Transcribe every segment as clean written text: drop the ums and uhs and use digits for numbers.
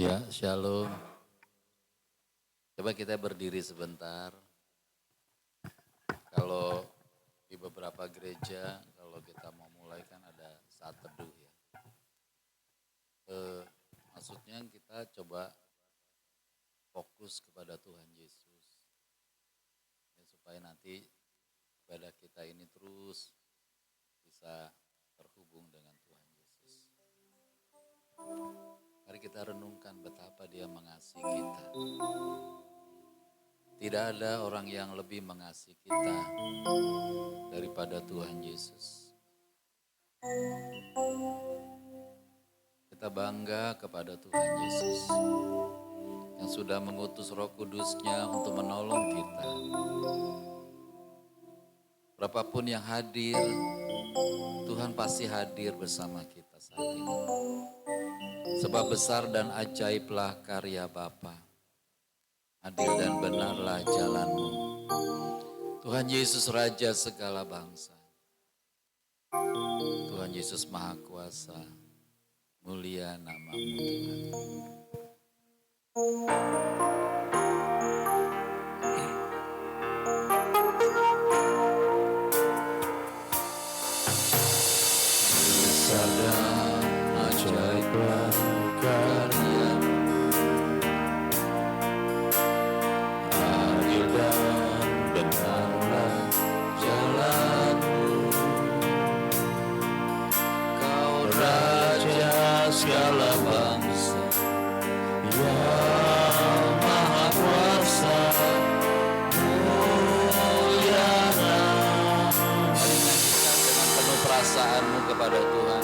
Ya, shalom. Coba kita berdiri sebentar. Kalau di beberapa gereja, kalau kita mau mulai kan ada saat teduh ya. Maksudnya kita coba fokus kepada Tuhan Yesus. Ya, supaya nanti ibadah kita ini terus bisa terhubung dengan Tuhan Yesus. Mari kita renungkan betapa Dia mengasihi kita. Tidak ada orang yang lebih mengasihi kita daripada Tuhan Yesus. Kita bangga kepada Tuhan Yesus yang sudah mengutus Roh Kudus-Nya untuk menolong kita. Berapapun yang hadir, Tuhan pasti hadir bersama kita saat ini. Sebab besar dan ajaiblah karya Bapa. Adil dan benarlah jalanmu. Tuhan Yesus Raja segala bangsa. Tuhan Yesus Maha Kuasa. Mulia namamu Tuhan. Besar dan ajaiblah karyamu. Adil dan benarlah jalanmu. Kau Raja segala bangsa, yang Maha Kuasa, mulia namamu. Mari nyanyikan dengan penuh perasaanmu kepada Tuhan.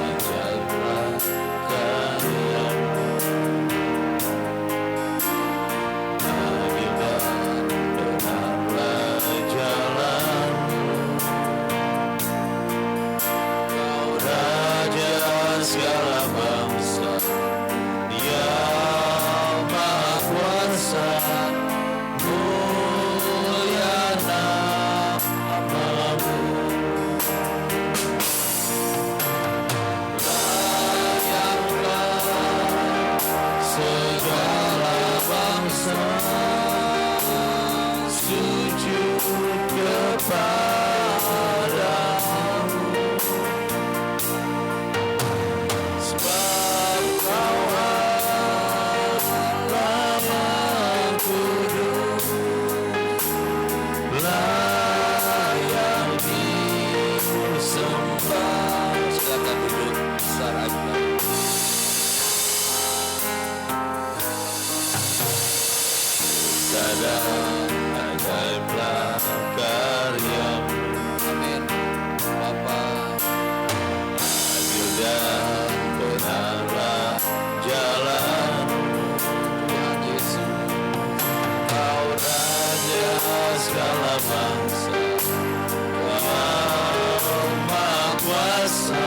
Ajaiblah karyamu. Adil dan benarlah jalanmu. Kau Raja segala bangsa, yang Maha Kuasa, mulia namamu. Layaklah segala bangsa sujud kepadamu. Sebab Kau Allah yang kudus, layak disembah. Silakan duduk, besar ajaib. Sadar ajaiblah karyamu. Amin. Bapa. Adil dan benarlah jalanmu. Tuhan Yesus. Kau Raja segala bangsa, yang Maha Kuasa,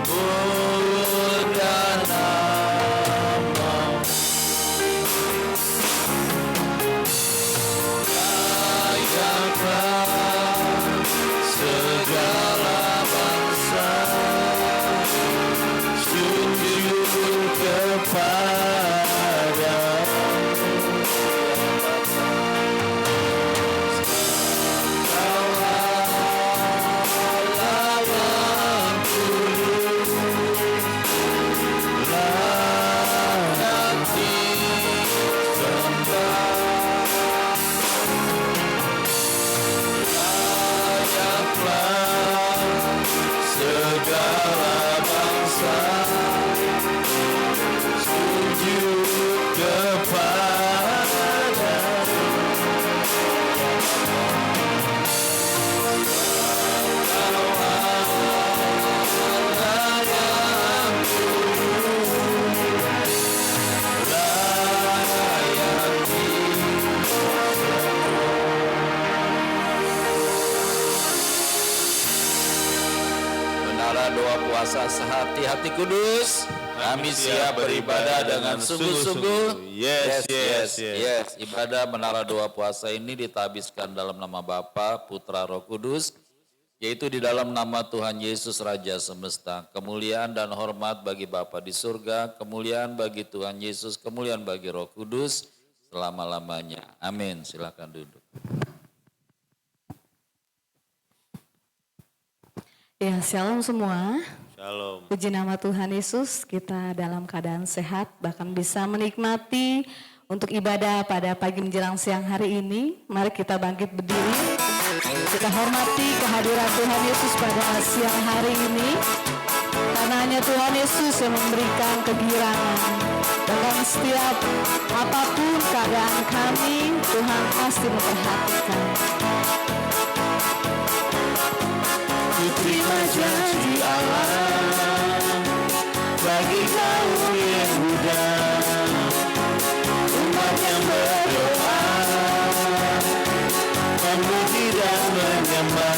mulia namamu. Layaklah segala bangsa sujud kepadamu. Kau Allah yang kudus, layak disembah. Layaklah segala bangsa sujud kepadamu. Kau Allah yang kudus, layak Menara doa puasa sehati-hati kudus. Kami siap beribadah dengan sungguh-sungguh. Yes. Ibadah menara doa puasa ini ditabiskan dalam nama Bapa, Putra, Roh Kudus. yaitu di dalam nama Tuhan Yesus Raja Semesta, kemuliaan dan hormat bagi Bapa di surga, kemuliaan bagi Tuhan Yesus, kemuliaan bagi Roh Kudus, selama-lamanya. Amin. Silakan duduk. Ya, shalom semua. Shalom. Puji nama Tuhan Yesus, kita dalam keadaan sehat, bahkan bisa menikmati untuk ibadah pada pagi menjelang siang hari ini. Mari kita bangkit berdiri, kita hormati kehadiran Tuhan Yesus pada siang hari ini. Karena hanya Tuhan Yesus yang memberikan kegirangan. Bahkan setiap apapun keadaan kami, Tuhan pasti memperhatikan. Terima janji Allah bagi kaum Yehuda, umat yang berdoa, memuji dan menyembah.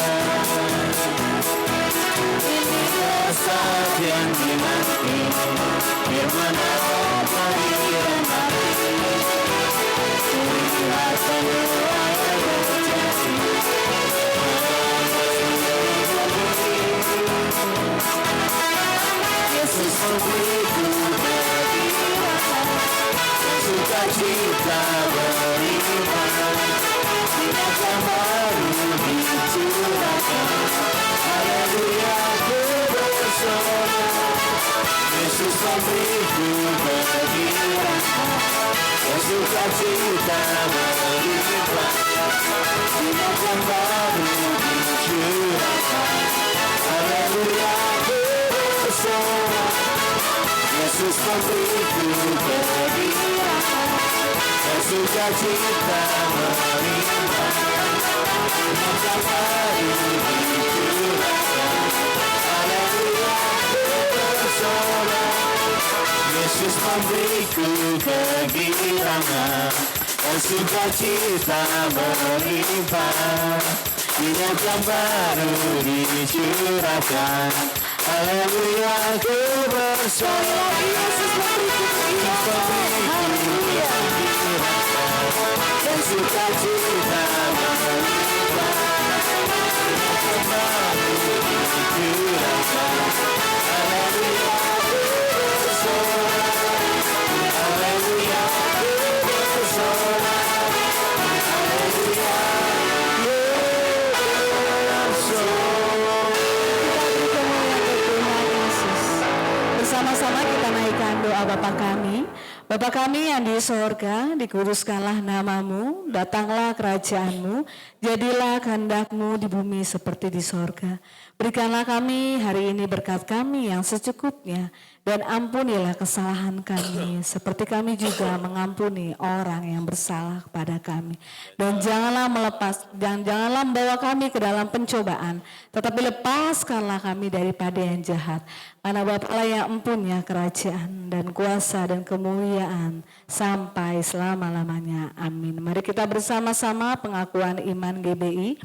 Inilah saat yang dinanti, firman Allah bagi remati. Lihat semua yang terjadi. Yesus memberiku kehidupan, sukacita beriman, sinar yang baru dicurahkan. Haleluya, ku bersorak. Yesus memberiku kehidupan, sukacita beriman, sinar yang baru dicurahkan. Haleluya, ku bersorak. Yesus memberiku kehidupan, sukacita melimpah, yang baru dicurahkan. Haleluya, ku bersorak. Yesus memberiku kegirangan, sukacita melimpah, yang baru dicurahkan. Haleluya, ku bersorak. Yesus memberiku kegirangan, dan sukacita melimpah, yang baru dicurahkan. Haleluya, ku bersorak. Haleluya, ku bersorak. Haleluya, ku bersorak. Bersama-sama kita naikkan doa Bapa kami. Bapa kami yang di sorga, dikuduskanlah namamu, datanglah kerajaanmu, jadilah kehendak-Mu di bumi seperti di sorga. Berikanlah kami hari ini berkat kami yang secukupnya, dan ampunilah kesalahan kami, seperti kami juga mengampuni orang yang bersalah kepada kami. Dan janganlah membawa kami ke dalam pencobaan, tetapi lepaskanlah kami daripada yang jahat. Karena Bapa-Lah yang empunya kerajaan dan kuasa dan kemuliaan sampai selama-lamanya. Amin. Mari kita bersama-sama pengakuan iman GBI.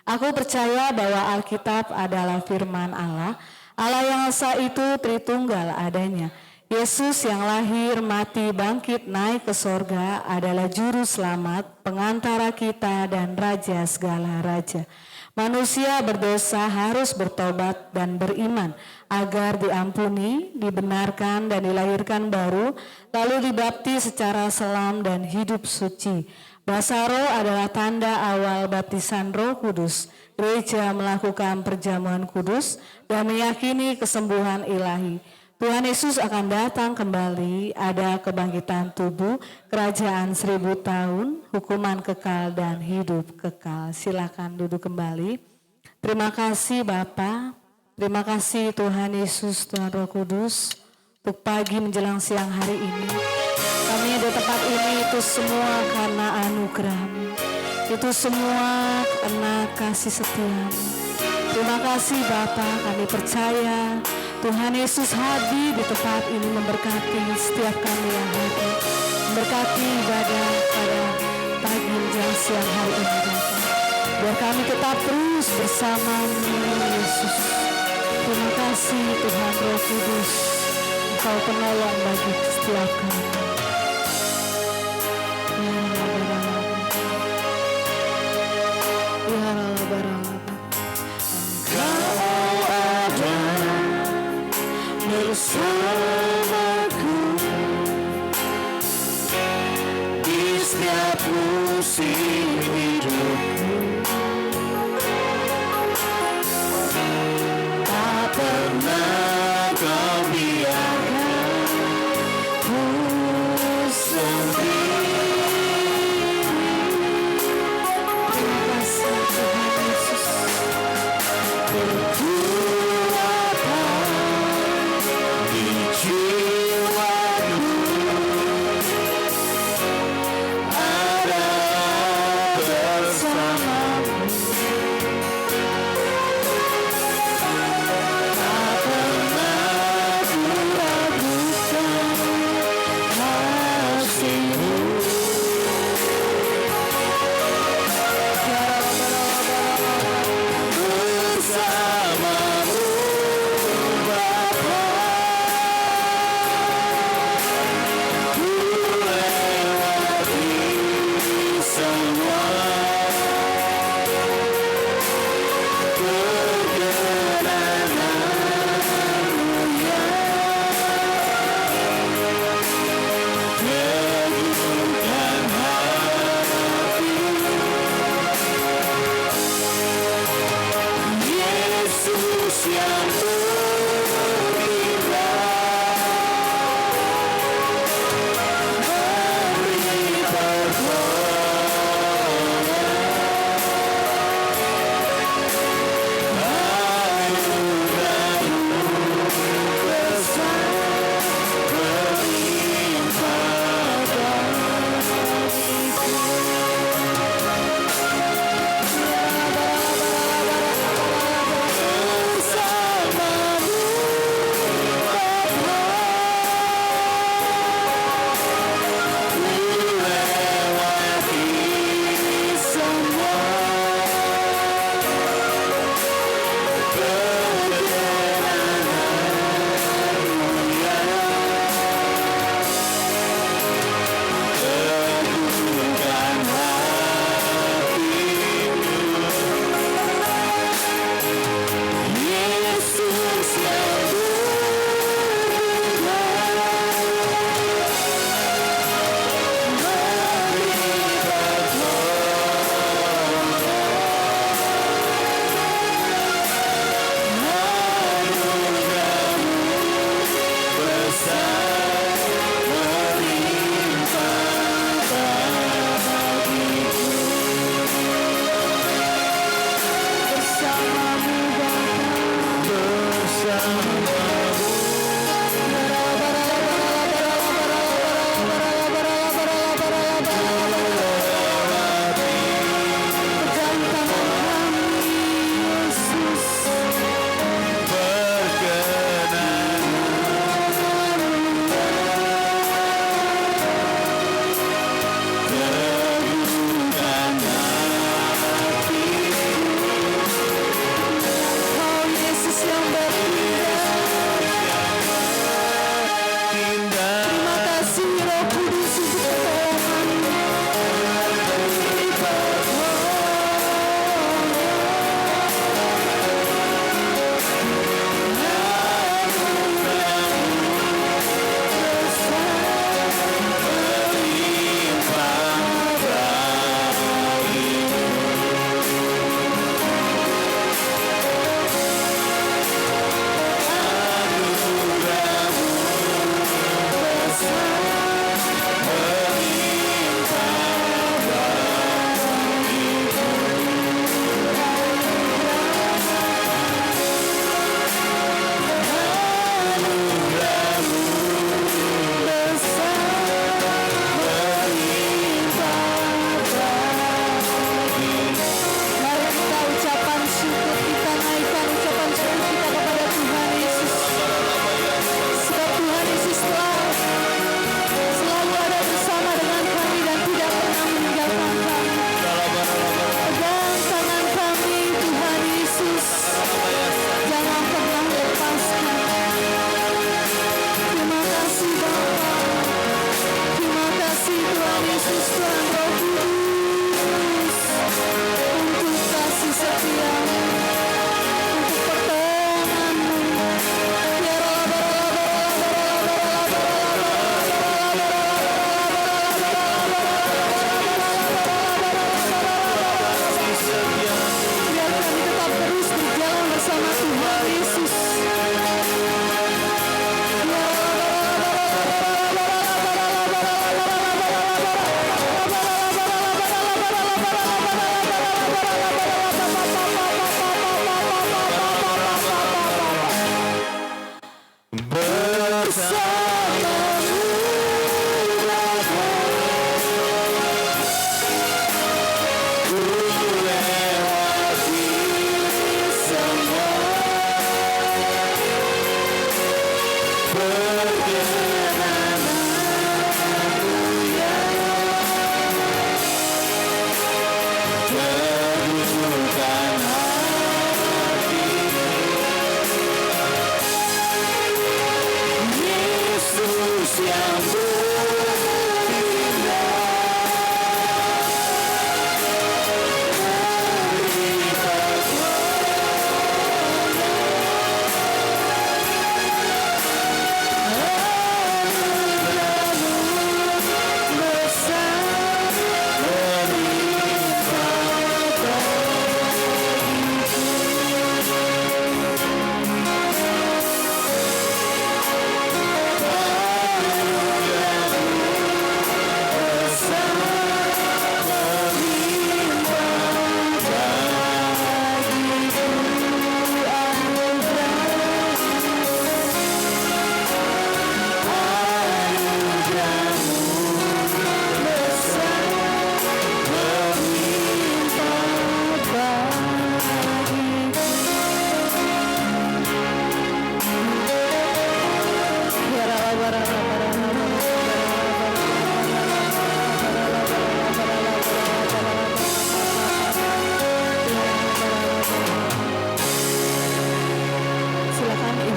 Aku percaya bahwa Alkitab adalah firman Allah. Allah yang esa itu Tritunggal adanya. Yesus yang lahir, mati, bangkit, naik ke sorga adalah juru selamat, pengantara kita dan raja segala raja. Manusia berdosa harus bertobat dan beriman agar diampuni, dibenarkan dan dilahirkan baru, lalu dibaptis secara selam dan hidup suci. Basaro adalah tanda awal baptisan Roh Kudus. Gereja melakukan perjamuan kudus dan meyakini kesembuhan ilahi. Tuhan Yesus akan datang kembali, ada kebangkitan tubuh, kerajaan 1000 tahun, hukuman kekal dan hidup kekal. Silakan duduk kembali. Terima kasih Bapa, terima kasih Tuhan Yesus, Tuhan Roh Kudus, untuk pagi menjelang siang hari ini. Kami ada tempat ini itu semua karena anugerah-Mu, itu semua karena kasih setia-Mu. Terima kasih Bapa, kami percaya Tuhan Yesus hadir di tempat ini memberkati setiap kami yang hadir, memberkati ibadah pada pagi menjelang siang hari ini Bapa. Biar kami tetap terus bersama-Mu Yesus. Terima kasih Tuhan Roh Kudus, Engkau penolong bagi setiap kami. di jiwaku ada bersamamu. Tak pernah ku ragukan kasih-Mu. Bersama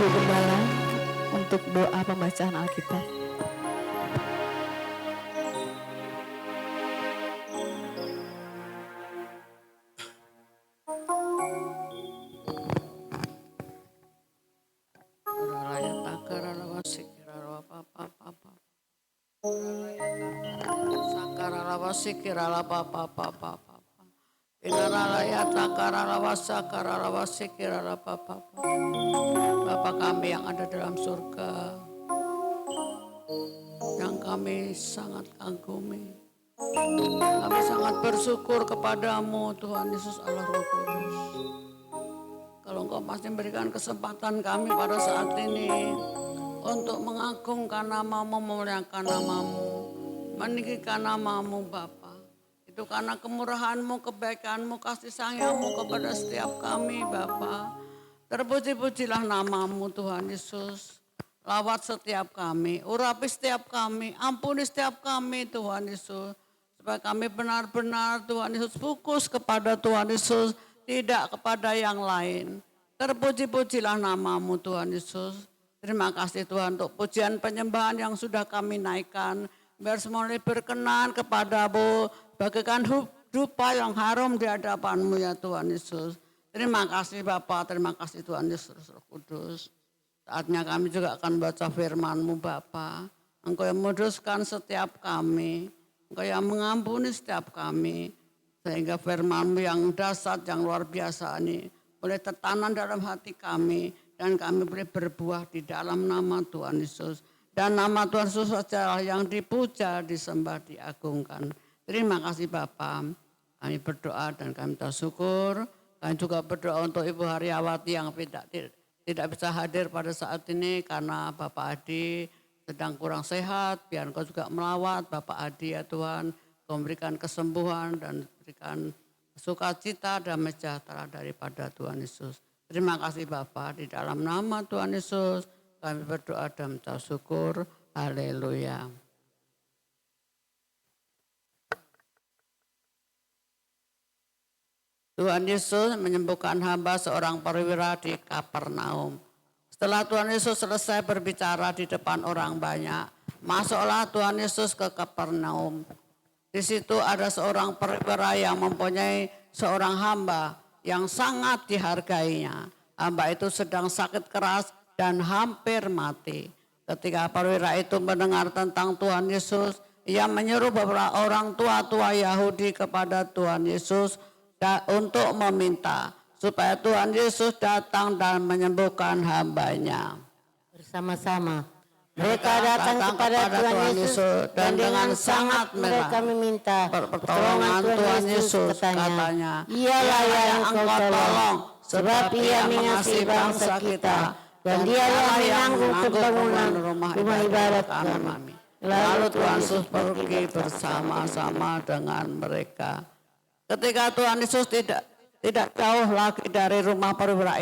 Ibu Gembala untuk doa pembacaan Alkitab. Bapa kami yang ada dalam surga, yang kami sangat kagumi, kami sangat bersyukur kepadamu Tuhan Yesus Allah Roh Kudus. Kalau Engkau masih memberikan kesempatan kami pada saat ini untuk mengagungkan namamu, memuliakan namamu, meninggikan namamu Bapa. Itu karena kemurahanmu, kebaikanmu, kasih sayangmu kepada setiap kami Bapa. Terpuji-pujilah namamu Tuhan Yesus. Lawat setiap kami, urapi setiap kami, ampuni setiap kami Tuhan Yesus. Supaya kami benar-benar Tuhan Yesus fokus kepada Tuhan Yesus, tidak kepada yang lain. Terpuji-pujilah namamu Tuhan Yesus. Terima kasih Tuhan untuk pujian penyembahan yang sudah kami naikkan. Biar semuanya berkenan kepadamu, bagaikan dupa yang harum di hadapanmu ya Tuhan Yesus. Terima kasih Bapa, terima kasih Tuhan Yesus Roh Kudus. Saatnya kami juga akan baca firman-Mu Bapa. Engkau yang menguduskan setiap kami, Engkau yang mengampuni setiap kami. Sehingga firman-Mu yang dahsyat, yang luar biasa ini boleh tertanam dalam hati kami. Dan kami boleh berbuah di dalam nama Tuhan Yesus. Dan nama Tuhan Yesus sajalah yang dipuja, disembah, diagungkan. Terima kasih Bapa. Kami berdoa dan kami bersyukur. Kami juga berdoa untuk Ibu Haryawati yang tidak bisa hadir pada saat ini karena Bapak Adi sedang kurang sehat. Biar Engkau juga melawat Bapak Adi ya Tuhan. Kau memberikan kesembuhan dan berikan sukacita dan sejahtera daripada Tuhan Yesus. Terima kasih Bapak, di dalam nama Tuhan Yesus kami berdoa dan mengucap syukur. Haleluya. Tuhan Yesus menyembuhkan hamba seorang perwira di Kapernaum. Setelah Tuhan Yesus selesai berbicara di depan orang banyak, masuklah Tuhan Yesus ke Kapernaum. Di situ ada seorang perwira yang mempunyai seorang hamba yang sangat dihargainya. Hamba itu sedang sakit keras dan hampir mati. Ketika perwira itu mendengar tentang Tuhan Yesus, ia menyuruh beberapa orang tua-tua Yahudi kepada Tuhan Yesus untuk meminta supaya Tuhan Yesus datang dan menyembuhkan hambanya. Bersama-sama mereka datang kepada Tuhan Yesus dan dengan sangat mereka meminta pertolongan Tuhan Yesus. Katanya, "Ialah yang engkau tolong, sebab ia mengasihi bangsa kita, dan dia yang menanggung pembangunan rumah ibadat kami." Lalu Tuhan Yesus pergi bersama-sama dengan mereka. Ketika Tuhan Yesus tidak jauh lagi dari rumah perwira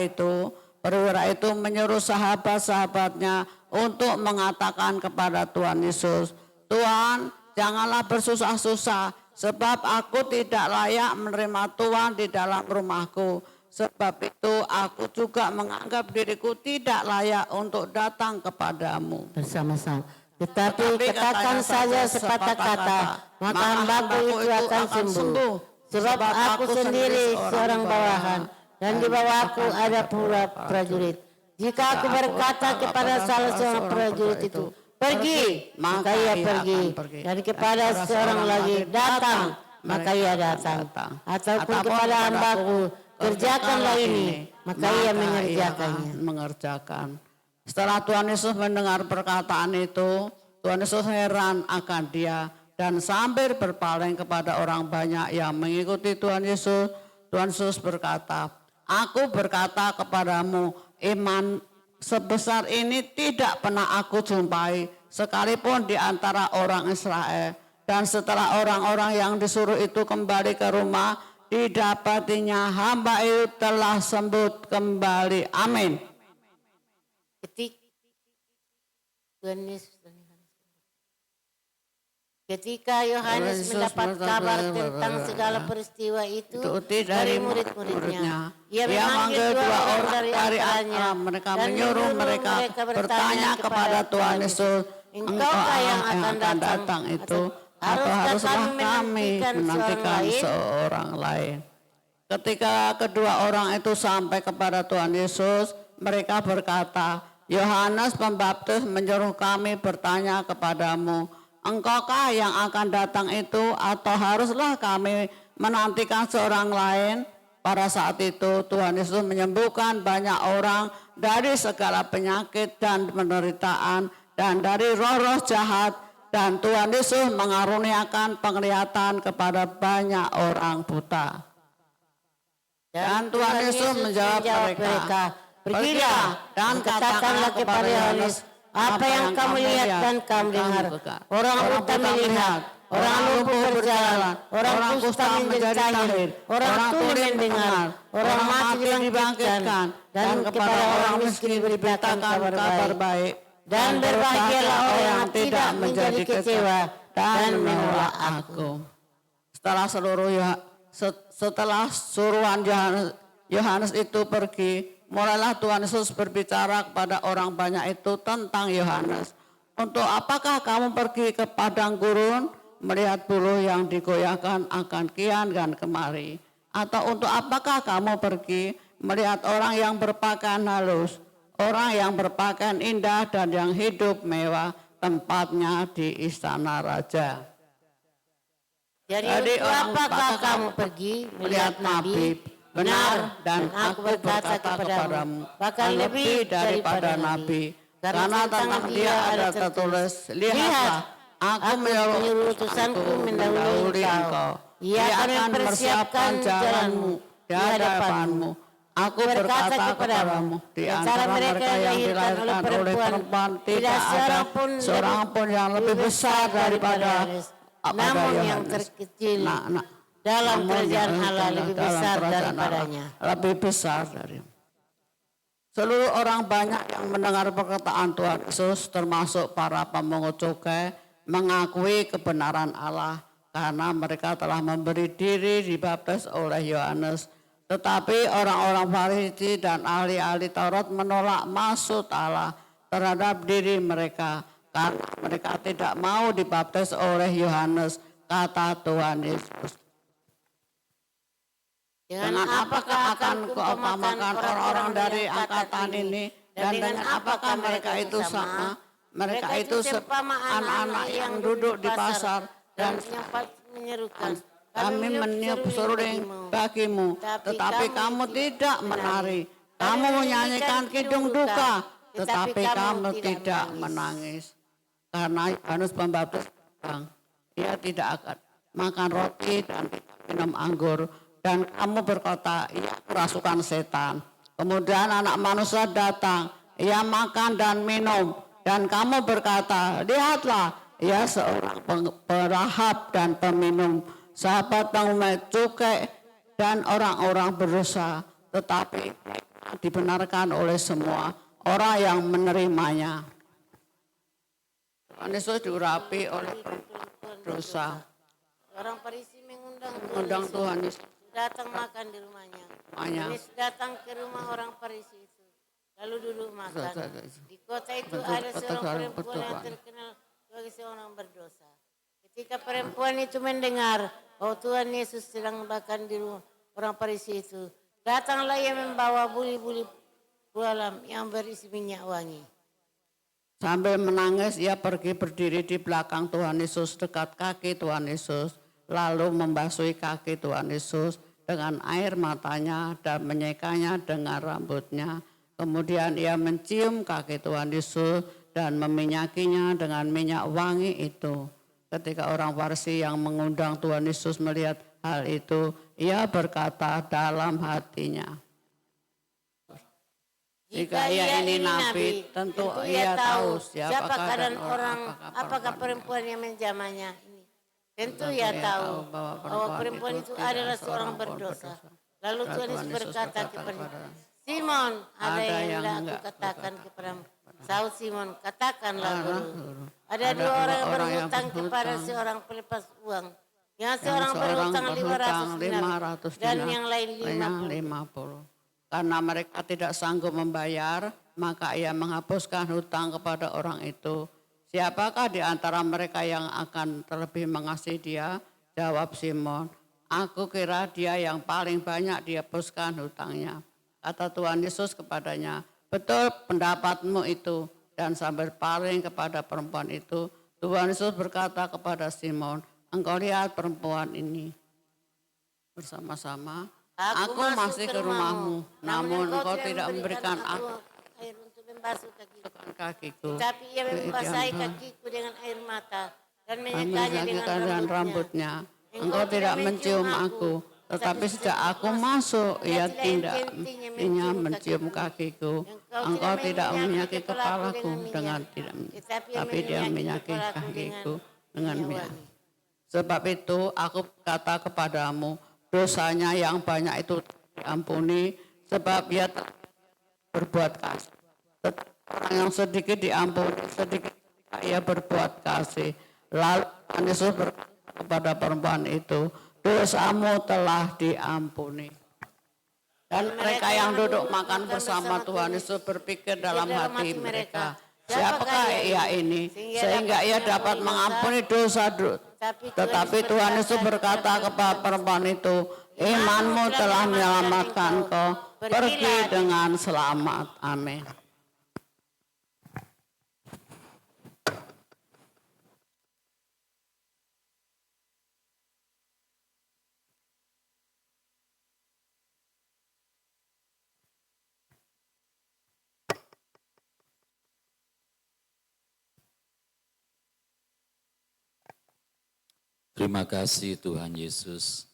itu menyuruh sahabat-sahabatnya untuk mengatakan kepada Tuhan Yesus, "Tuhan, janganlah bersusah-susah, sebab aku tidak layak menerima Tuhan di dalam rumahku. Sebab itu aku juga menganggap diriku tidak layak untuk datang kepadamu." Bersama-sama. Tetapi katakan saja sepatah kata, maka hambaku itu akan sembuh. Sebab aku sendiri seorang bawahan, dan di bawahku ada pula prajurit. Jika aku berkata kepada salah seorang prajurit itu, "Pergi," maka ia pergi. Dan kepada seorang lagi, "Datang," maka ia datang. Ataupun kepada hambaku, "Kerjakanlah ini," maka ia mengerjakannya. Setelah Tuhan Yesus mendengar perkataan itu, Tuhan Yesus heran akan dia. Dan sambil berpaling kepada orang banyak yang mengikuti Tuhan Yesus, Tuhan Yesus berkata, "Aku berkata kepadamu, iman sebesar ini tidak pernah aku jumpai sekalipun di antara orang Israel." Dan setelah orang-orang yang disuruh itu kembali ke rumah, didapatinya hamba itu telah sembuh kembali. Amin. Ketika Tuhan Yesus Ketika Yohanes Yesus mendapat kabar mendapat tentang segala peristiwa itu dari dari murid-muridnya, ia Ia memanggil dua orang dari antaranya mereka dan menyuruh mereka bertanya kepada Tuhan Yesus, Engkaukah yang akan datang itu atau haruskah haruslah kami kami menantikan seorang seorang lain? Ketika kedua orang itu sampai kepada Tuhan Yesus, mereka berkata, Yohanes Pembaptis menyuruh kami bertanya kepadamu, engkaukah yang akan datang itu atau haruslah kami menantikan seorang lain? Pada saat itu Tuhan Yesus menyembuhkan banyak orang dari segala penyakit dan penderitaan dan dari roh-roh jahat, dan Tuhan Yesus mengaruniakan penglihatan kepada banyak orang buta. Dan Tuhan Yesus menjawab mereka, pergilah dan katakanlah kepada Yohanes apa yang kamu lihat dan kamu dengar. Orang buta melihat, orang lumpuh berjalan, orang kusta menjadi tahir, orang tuli mendengar, orang mati dibangkitkan, dan kepada orang miskin diberitakan kabar baik. Dan berbahagialah orang yang tidak menjadi kecewa dan menolak aku. Setelah suruhan Yohanes itu pergi, mulailah Tuhan Yesus berbicara kepada orang banyak itu tentang Yohanes. Untuk apakah kamu pergi ke padang gurun melihat buluh yang digoyahkan akan kian dan kemari? Atau untuk apakah kamu pergi melihat orang yang berpakaian halus, orang yang berpakaian indah dan yang hidup mewah, tempatnya di istana raja? Jadi apakah kamu pergi melihat Nabi? Benar, dan aku berkata kepadamu, bahkan lebih daripada Nabi. Karena tentang dia ada tertulis, lihatlah, aku menyuruh utusanku mendahului engkau. Ia akan mempersiapkan jalanmu di hadapanmu. Aku berkata kepadamu, di antara mereka yang dilahirkan oleh perempuan tidak ada seorang pun yang lebih besar daripada namun yang terkecil dalam kerajaan Allah lebih besar daripadanya. Lebih besar dari seluruh orang banyak yang mendengar perkataan Tuhan Yesus, termasuk para pemungut cukai, mengakui kebenaran Allah karena mereka telah memberi diri dibaptis oleh Yohanes. Tetapi orang-orang Farisi dan ahli-ahli Taurat menolak maksud Allah terhadap diri mereka karena mereka tidak mau dibaptis oleh Yohanes, kata Tuhan Yesus. Dengan apakah akan kuupamakan orang-orang dari angkatan ini, dan dengan apakah mereka itu sama? Mereka itu anak-anak yang duduk di pasar dan menyerukan, kami meniup seruling bagimu, tetapi kamu tidak menari. Kamu menyanyikan kidung duka, tetapi kamu tidak menangis. Karena Yohanes Pembaptis dia tidak akan makan roti dan minum anggur, dan kamu berkata, ia kerasukan setan. Kemudian anak manusia datang, ia makan dan minum, dan kamu berkata, lihatlah, ia seorang perahab dan peminum, sahabat pengungut cukai dan orang-orang berdosa, tetapi dibenarkan oleh semua orang yang menerimanya. Tuhan Yesus diurapi oleh dosa. Orang Farisi mengundang Tuhan Yesus datang makan di rumahnya. Yesus datang ke rumah orang Farisi itu, lalu duduk makan. Di kota itu ada seorang perempuan yang terkenal sebagai seorang berdosa. Ketika perempuan itu mendengar bahwa Tuhan Yesus sedang makan di rumah orang Farisi itu, datanglah ia membawa buli-buli bualam yang berisi minyak wangi. Sambil menangis, ia pergi berdiri di belakang Tuhan Yesus, dekat kaki Tuhan Yesus, lalu membasuhi kaki Tuhan Yesus dengan air matanya dan menyekanya dengan rambutnya. Kemudian ia mencium kaki Tuhan Yesus dan meminyakinya dengan minyak wangi itu. Ketika orang Farisi yang mengundang Tuhan Yesus melihat hal itu, ia berkata dalam hatinya, jika ia ini nabi, tentu ia tahu siapakah dan apakah perempuan yang menjamahnya ini. Tentu ia tahu bahwa perempuan itu adalah seorang berdosa. Lalu Tuhan Yesus berkata kepada Simon, ada yang hendak aku katakan kepadamu. Saud Simon, katakanlah guru. Guru. Ada dua orang yang berhutang kepada seorang pelepas uang. Yang seorang berhutang 500 dinar dan yang lain 50. Karena mereka tidak sanggup membayar, maka ia menghapuskan hutang kepada orang itu. Siapakah di antara mereka yang akan terlebih mengasihi dia? Jawab Simon, aku kira dia yang paling banyak dihapuskan hutangnya. Kata Tuhan Yesus kepadanya, betul pendapatmu itu. Dan sambil paling kepada perempuan itu, Tuhan Yesus berkata kepada Simon, engkau lihat perempuan ini. Bersama-sama, aku masih ke rumahmu, namun engkau tidak memberikan aku air untuk membasuh kakiku. Tapi ia membasahi kakiku dengan air mata dan menyekanya dengan dengan rambutnya. Engkau tidak mencium aku, tetapi sejak aku masuk, ia tidak mencium kakiku. Engkau tidak menyakiti kepalaku dengan tidak, tapi dia menyakiti kakiku dengan minyak. Sebab itu aku kata kepadamu, dosanya yang banyak itu diampuni, sebab ia berbuat kasih. Tetapi orang yang sedikit diampuni, sedikit ia berbuat kasih. Lalu Yesus berkata kepada perempuan itu, dosamu telah diampuni. Dan mereka yang duduk makan bersama Tuhan Yesus berpikir dalam hati mereka, siapakah ia ini sehingga ia dapat mengampuni dosa. Tetapi Tuhan Yesus berkata kepada perempuan itu, imanmu telah menyelamatkan kau, pergi dengan selamat. Amin. Terima kasih Tuhan Yesus.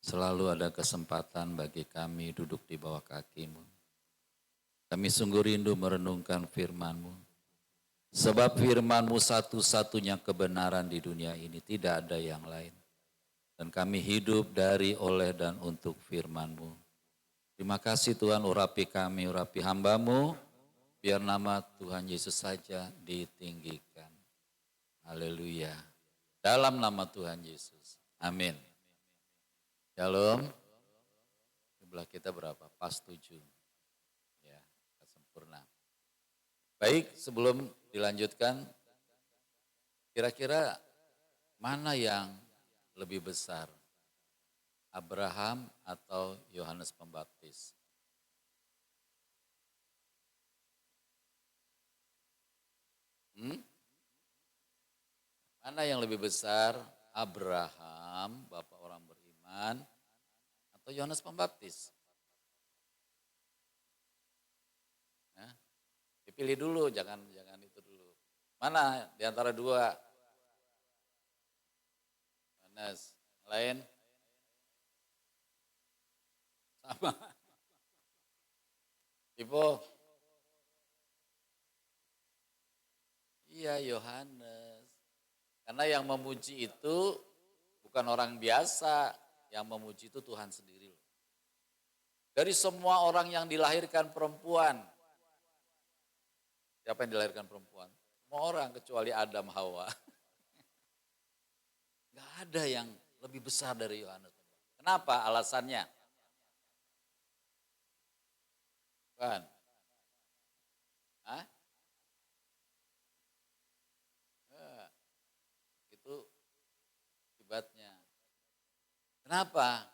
Selalu ada kesempatan bagi kami duduk di bawah kaki-Mu. Kami sungguh rindu merenungkan firman-Mu. Sebab firman-Mu satu-satunya kebenaran di dunia ini, tidak ada yang lain. Dan kami hidup dari, oleh, dan untuk firman-Mu. Terima kasih Tuhan, urapi kami, urapi hamba-Mu, biar nama Tuhan Yesus saja ditinggikan. Haleluya. Dalam nama Tuhan Yesus. Amin. Shalom. Jumlah kita berapa? Pas 7. Ya, sempurna. Baik, sebelum dilanjutkan, kira-kira mana yang lebih besar? Abraham atau Yohanes Pembaptis? Mana yang lebih besar, Abraham, bapak orang beriman, atau Yohanes Pembaptis? Nah, dipilih dulu, jangan itu dulu. Mana di antara dua? Yohanes, lain? Sama. Ipo? Iya, Yohanes. Karena yang memuji itu bukan orang biasa, yang memuji itu Tuhan sendiri. Dari semua orang yang dilahirkan perempuan, siapa yang dilahirkan perempuan? Semua orang kecuali Adam, Hawa. Gak ada yang lebih besar dari Yohanes. Kenapa? Alasannya? Kan? Hah? Akibatnya. Kenapa?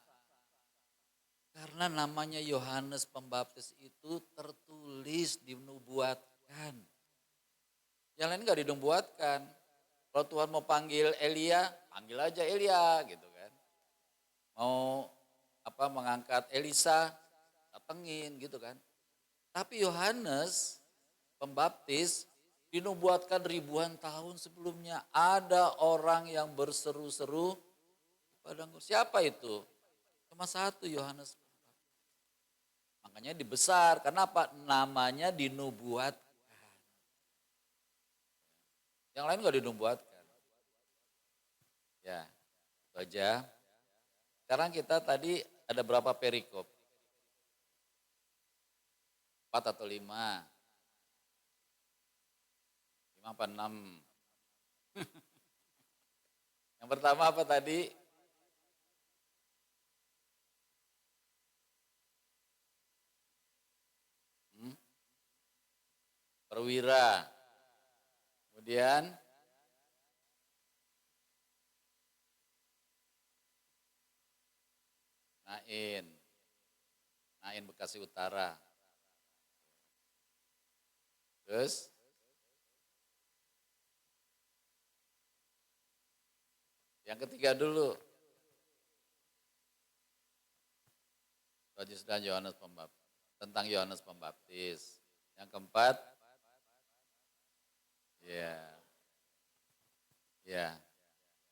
Karena namanya Yohanes Pembaptis itu tertulis dinubuatkan. Yang lain enggak dinubuatkan. Kalau Tuhan mau panggil Elia, panggil aja Elia gitu kan. Mau mengangkat Elisa, datengin gitu kan. Tapi Yohanes Pembaptis dinubuatkan ribuan tahun sebelumnya. Ada orang yang berseru-seru pada siapa itu? Cuma satu, Yohanes. Makanya dibesar. Kenapa? Namanya dinubuatkan. Yang lain gak dinubuatkan. Ya, itu aja. Sekarang kita tadi ada berapa perikop? 4 atau 5? 5 apa 6? Yang pertama apa tadi? Perwira. Kemudian Nain. Nain Bekasi Utara. Terus yang ketiga dulu. Tuhan Yesus dan Yohanes Pembaptis. Tentang Yohanes Pembaptis. Yang keempat, ya,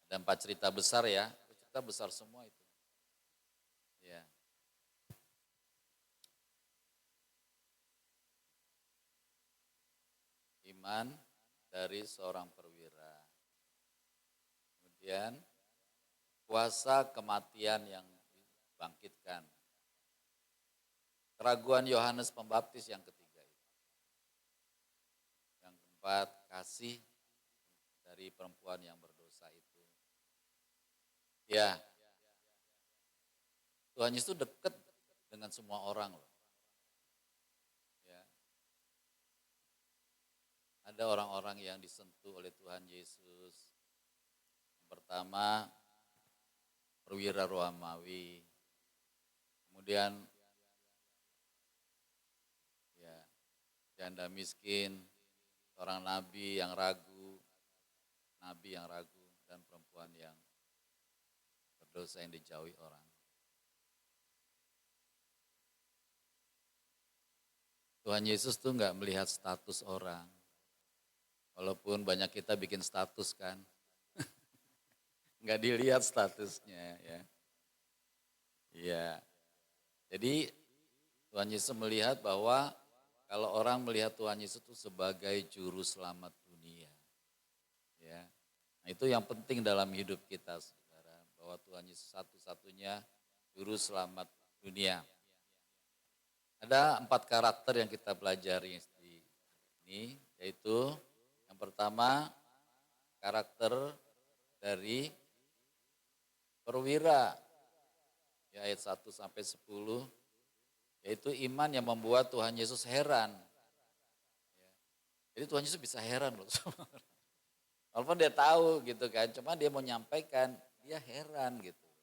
ada 4 cerita besar ya. Cerita besar semua itu. Ya. Iman dari seorang perwira. Kemudian kuasa kematian yang dibangkitkan. Keraguan Yohanes Pembaptis yang ketiga itu. Yang keempat, kasih dari perempuan yang berdosa itu. Ya, Tuhan Yesus dekat dengan semua orang loh. Ya. Ada orang-orang yang disentuh oleh Tuhan Yesus. Yang pertama, perwira Romawi. Kemudian ya, janda miskin, seorang nabi yang ragu, dan perempuan yang berdosa yang dijauhi orang. Tuhan Yesus tuh nggak melihat status orang. Walaupun banyak kita bikin status kan. Nggak dilihat statusnya ya. Iya. Jadi Tuhan Yesus melihat bahwa kalau orang melihat Tuhan Yesus itu sebagai juru selamat dunia. Ya. Nah, itu yang penting dalam hidup kita Saudara, bahwa Tuhan Yesus satu-satunya juru selamat dunia. Ada 4 karakter yang kita pelajari di ini, yaitu yang pertama karakter dari perwira, ya, ayat 1 sampai 10, yaitu iman yang membuat Tuhan Yesus heran. Ya. Jadi Tuhan Yesus bisa heran loh. Walaupun dia tahu gitu kan, cuma dia mau nyampaikan, dia heran gitu. Ya.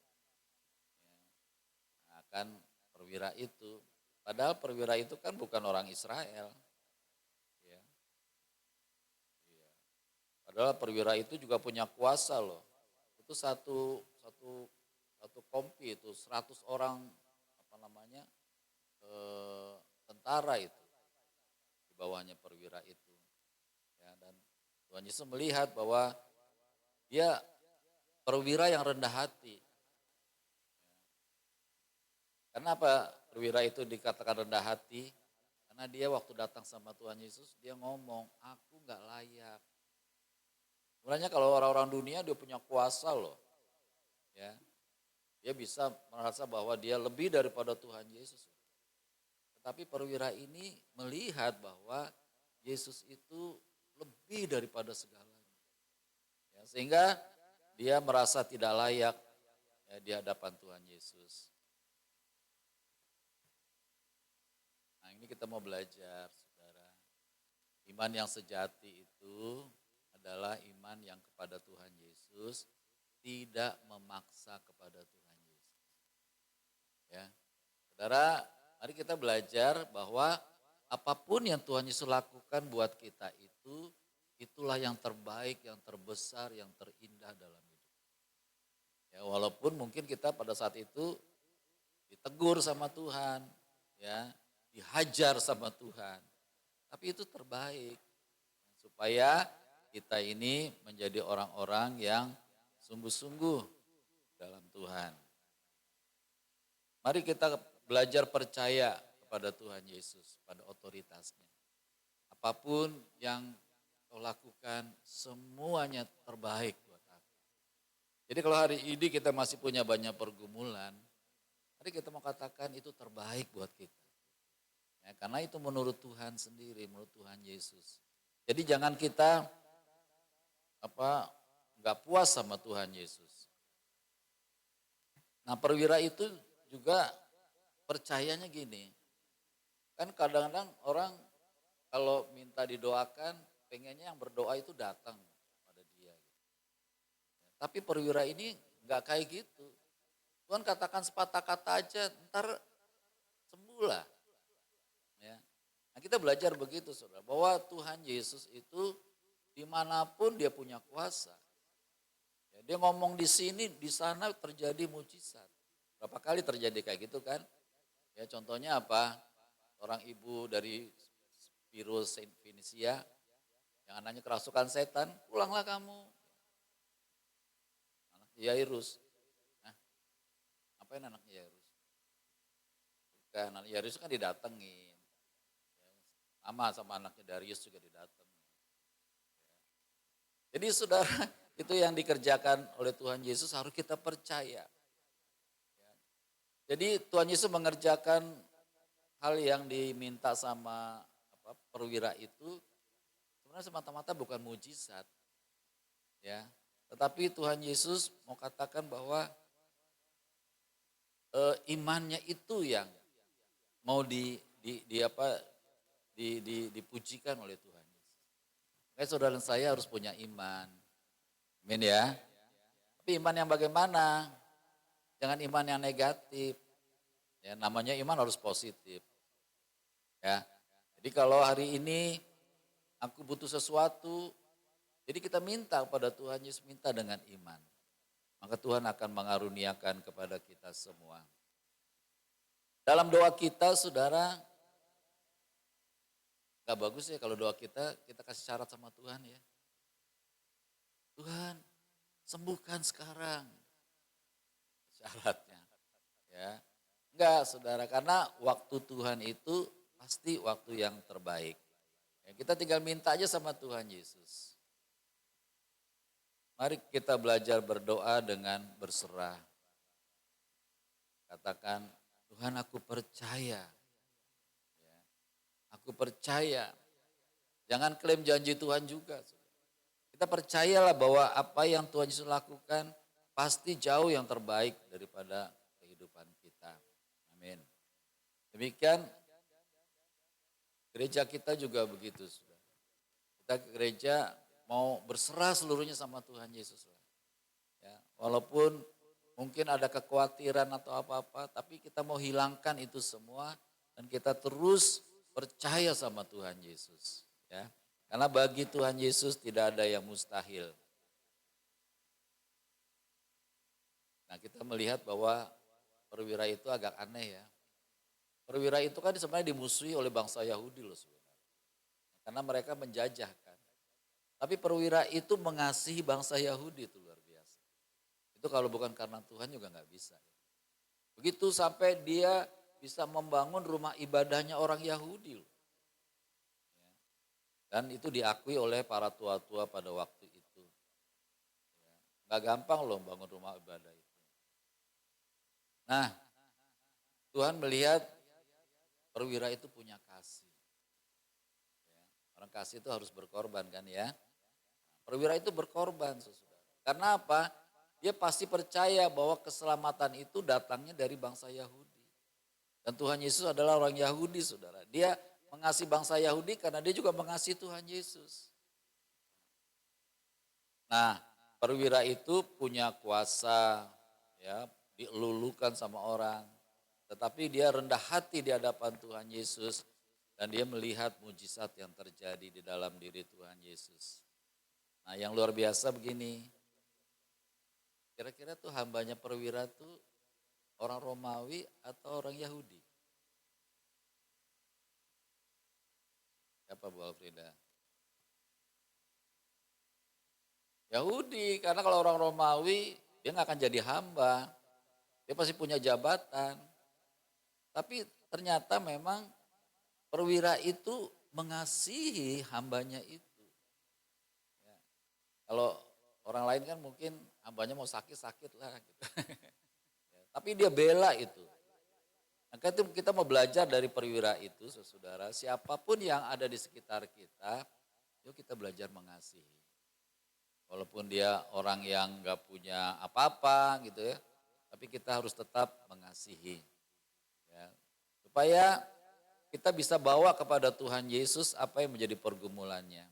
Nah, kan perwira itu. Padahal perwira itu kan bukan orang Israel. Ya. Ya. Padahal perwira itu juga punya kuasa loh. Itu satu kompi itu 100 orang tentara itu di bawahnya perwira itu. Ya, dan Tuhan Yesus melihat bahwa dia perwira yang rendah hati. Kenapa perwira itu dikatakan rendah hati? Karena dia waktu datang sama Tuhan Yesus, dia ngomong, aku gak layak. Sebenarnya kalau orang-orang dunia dia punya kuasa loh. Ya, dia bisa merasa bahwa dia lebih daripada Tuhan Yesus. Tetapi perwira ini melihat bahwa Yesus itu lebih daripada segalanya. Ya, sehingga dia merasa tidak layak ya, di hadapan Tuhan Yesus. Nah, ini kita mau belajar, Saudara. Iman yang sejati itu adalah iman yang kepada Tuhan Yesus, tidak memaksa kepada Tuhan Yesus. Ya. Saudara, mari kita belajar bahwa apapun yang Tuhan Yesus lakukan buat kita itu, itulah yang terbaik, yang terbesar, yang terindah dalam hidup. Ya, walaupun mungkin kita pada saat itu ditegur sama Tuhan, ya, dihajar sama Tuhan. Tapi itu terbaik. Supaya kita ini menjadi orang-orang yang sungguh-sungguh dalam Tuhan. Mari kita belajar percaya kepada Tuhan Yesus, pada otoritasnya. Apapun yang kau lakukan, semuanya terbaik buat aku. Jadi kalau hari ini kita masih punya banyak pergumulan, mari kita mau katakan itu terbaik buat kita. Ya, karena itu menurut Tuhan sendiri, menurut Tuhan Yesus. Jadi jangan kita nggak puas sama Tuhan Yesus. Nah perwira itu juga percayanya gini, kan kadang-kadang orang kalau minta didoakan, pengennya yang berdoa itu datang pada dia. Tapi perwira ini nggak kayak gitu. Tuhan katakan sepatah kata aja, ntar sembuh lah. Ya. Nah kita belajar begitu saudara, bahwa Tuhan Yesus itu dimanapun dia punya kuasa. Ya, dia ngomong di sini, di sana terjadi mujizat. Berapa kali terjadi kayak gitu kan? Ya contohnya apa? Orang ibu dari virus Saint Vinisia yang anaknya kerasukan setan, pulanglah kamu. Anak Yairus. Nah, apain anaknya Yairus? Bukan, anak Yairus kan didatengin. Sama anaknya Darius juga didatengin. Jadi saudara, itu yang dikerjakan oleh Tuhan Yesus harus kita percaya. Jadi Tuhan Yesus mengerjakan hal yang diminta sama perwira itu sebenarnya semata-mata bukan mujizat. Ya, tetapi Tuhan Yesus mau katakan bahwa imannya itu yang mau dipujikan oleh Tuhan Yesus. Makanya saudara dan saya harus punya iman. Amin ya. Tapi iman yang bagaimana? Jangan iman yang negatif. Ya, namanya iman harus positif. Ya. Jadi kalau hari ini aku butuh sesuatu, jadi kita minta kepada Tuhan Yesus, minta dengan iman. Maka Tuhan akan mengaruniakan kepada kita semua. Dalam doa kita saudara, gak bagus ya kalau doa kita kasih syarat sama Tuhan ya. Tuhan sembuhkan sekarang. Syaratnya. Ya. Enggak saudara, karena waktu Tuhan itu pasti waktu yang terbaik. Ya, kita tinggal minta aja sama Tuhan Yesus. Mari kita belajar berdoa dengan berserah. Katakan, Tuhan aku percaya. Ya, aku percaya. Jangan klaim janji Tuhan juga. Kita percayalah bahwa apa yang Tuhan Yesus lakukan pasti jauh yang terbaik daripada kehidupan kita. Amin. Demikian gereja kita juga begitu. Kita ke gereja mau berserah seluruhnya sama Tuhan Yesus. Ya, walaupun mungkin ada kekhawatiran atau apa-apa, tapi kita mau hilangkan itu semua dan kita terus percaya sama Tuhan Yesus. Ya. Karena bagi Tuhan Yesus tidak ada yang mustahil. Nah kita melihat bahwa perwira itu agak aneh ya. Perwira itu kan sebenarnya dimusuhi oleh bangsa Yahudi loh sebenarnya. Karena mereka menjajahkan. Tapi perwira itu mengasihi bangsa Yahudi itu luar biasa. Itu kalau bukan karena Tuhan juga nggak bisa. Begitu sampai dia bisa membangun rumah ibadahnya orang Yahudi loh. Dan itu diakui oleh para tua-tua pada waktu itu. Gak gampang loh bangun rumah ibadah itu. Nah, Tuhan melihat perwira itu punya kasih. Orang kasih itu harus berkorban kan ya. Perwira itu berkorban saudara. Karena apa? Dia pasti percaya bahwa keselamatan itu datangnya dari bangsa Yahudi. Dan Tuhan Yesus adalah orang Yahudi saudara. Dia mengasihi bangsa Yahudi karena dia juga mengasihi Tuhan Yesus. Nah, perwira itu punya kuasa, ya, dilulukan sama orang. Tetapi dia rendah hati di hadapan Tuhan Yesus dan dia melihat mujizat yang terjadi di dalam diri Tuhan Yesus. Nah, yang luar biasa begini. Kira-kira tuh hambanya perwira tuh orang Romawi atau orang Yahudi? Siapa Bu Alfrida? Yahudi, karena kalau orang Romawi dia nggak akan jadi hamba. Dia pasti punya jabatan. Tapi ternyata memang perwira itu mengasihi hambanya itu. Ya. Kalau orang lain kan mungkin hambanya mau sakit-sakit lah. Gitu. Ya, tapi dia bela itu. Maka itu kita mau belajar dari perwira itu, saudara. Siapapun yang ada di sekitar kita, yuk kita belajar mengasihi. Walaupun dia orang yang gak punya apa-apa gitu ya. Tapi kita harus tetap mengasihi. Ya. Supaya kita bisa bawa kepada Tuhan Yesus apa yang menjadi pergumulannya.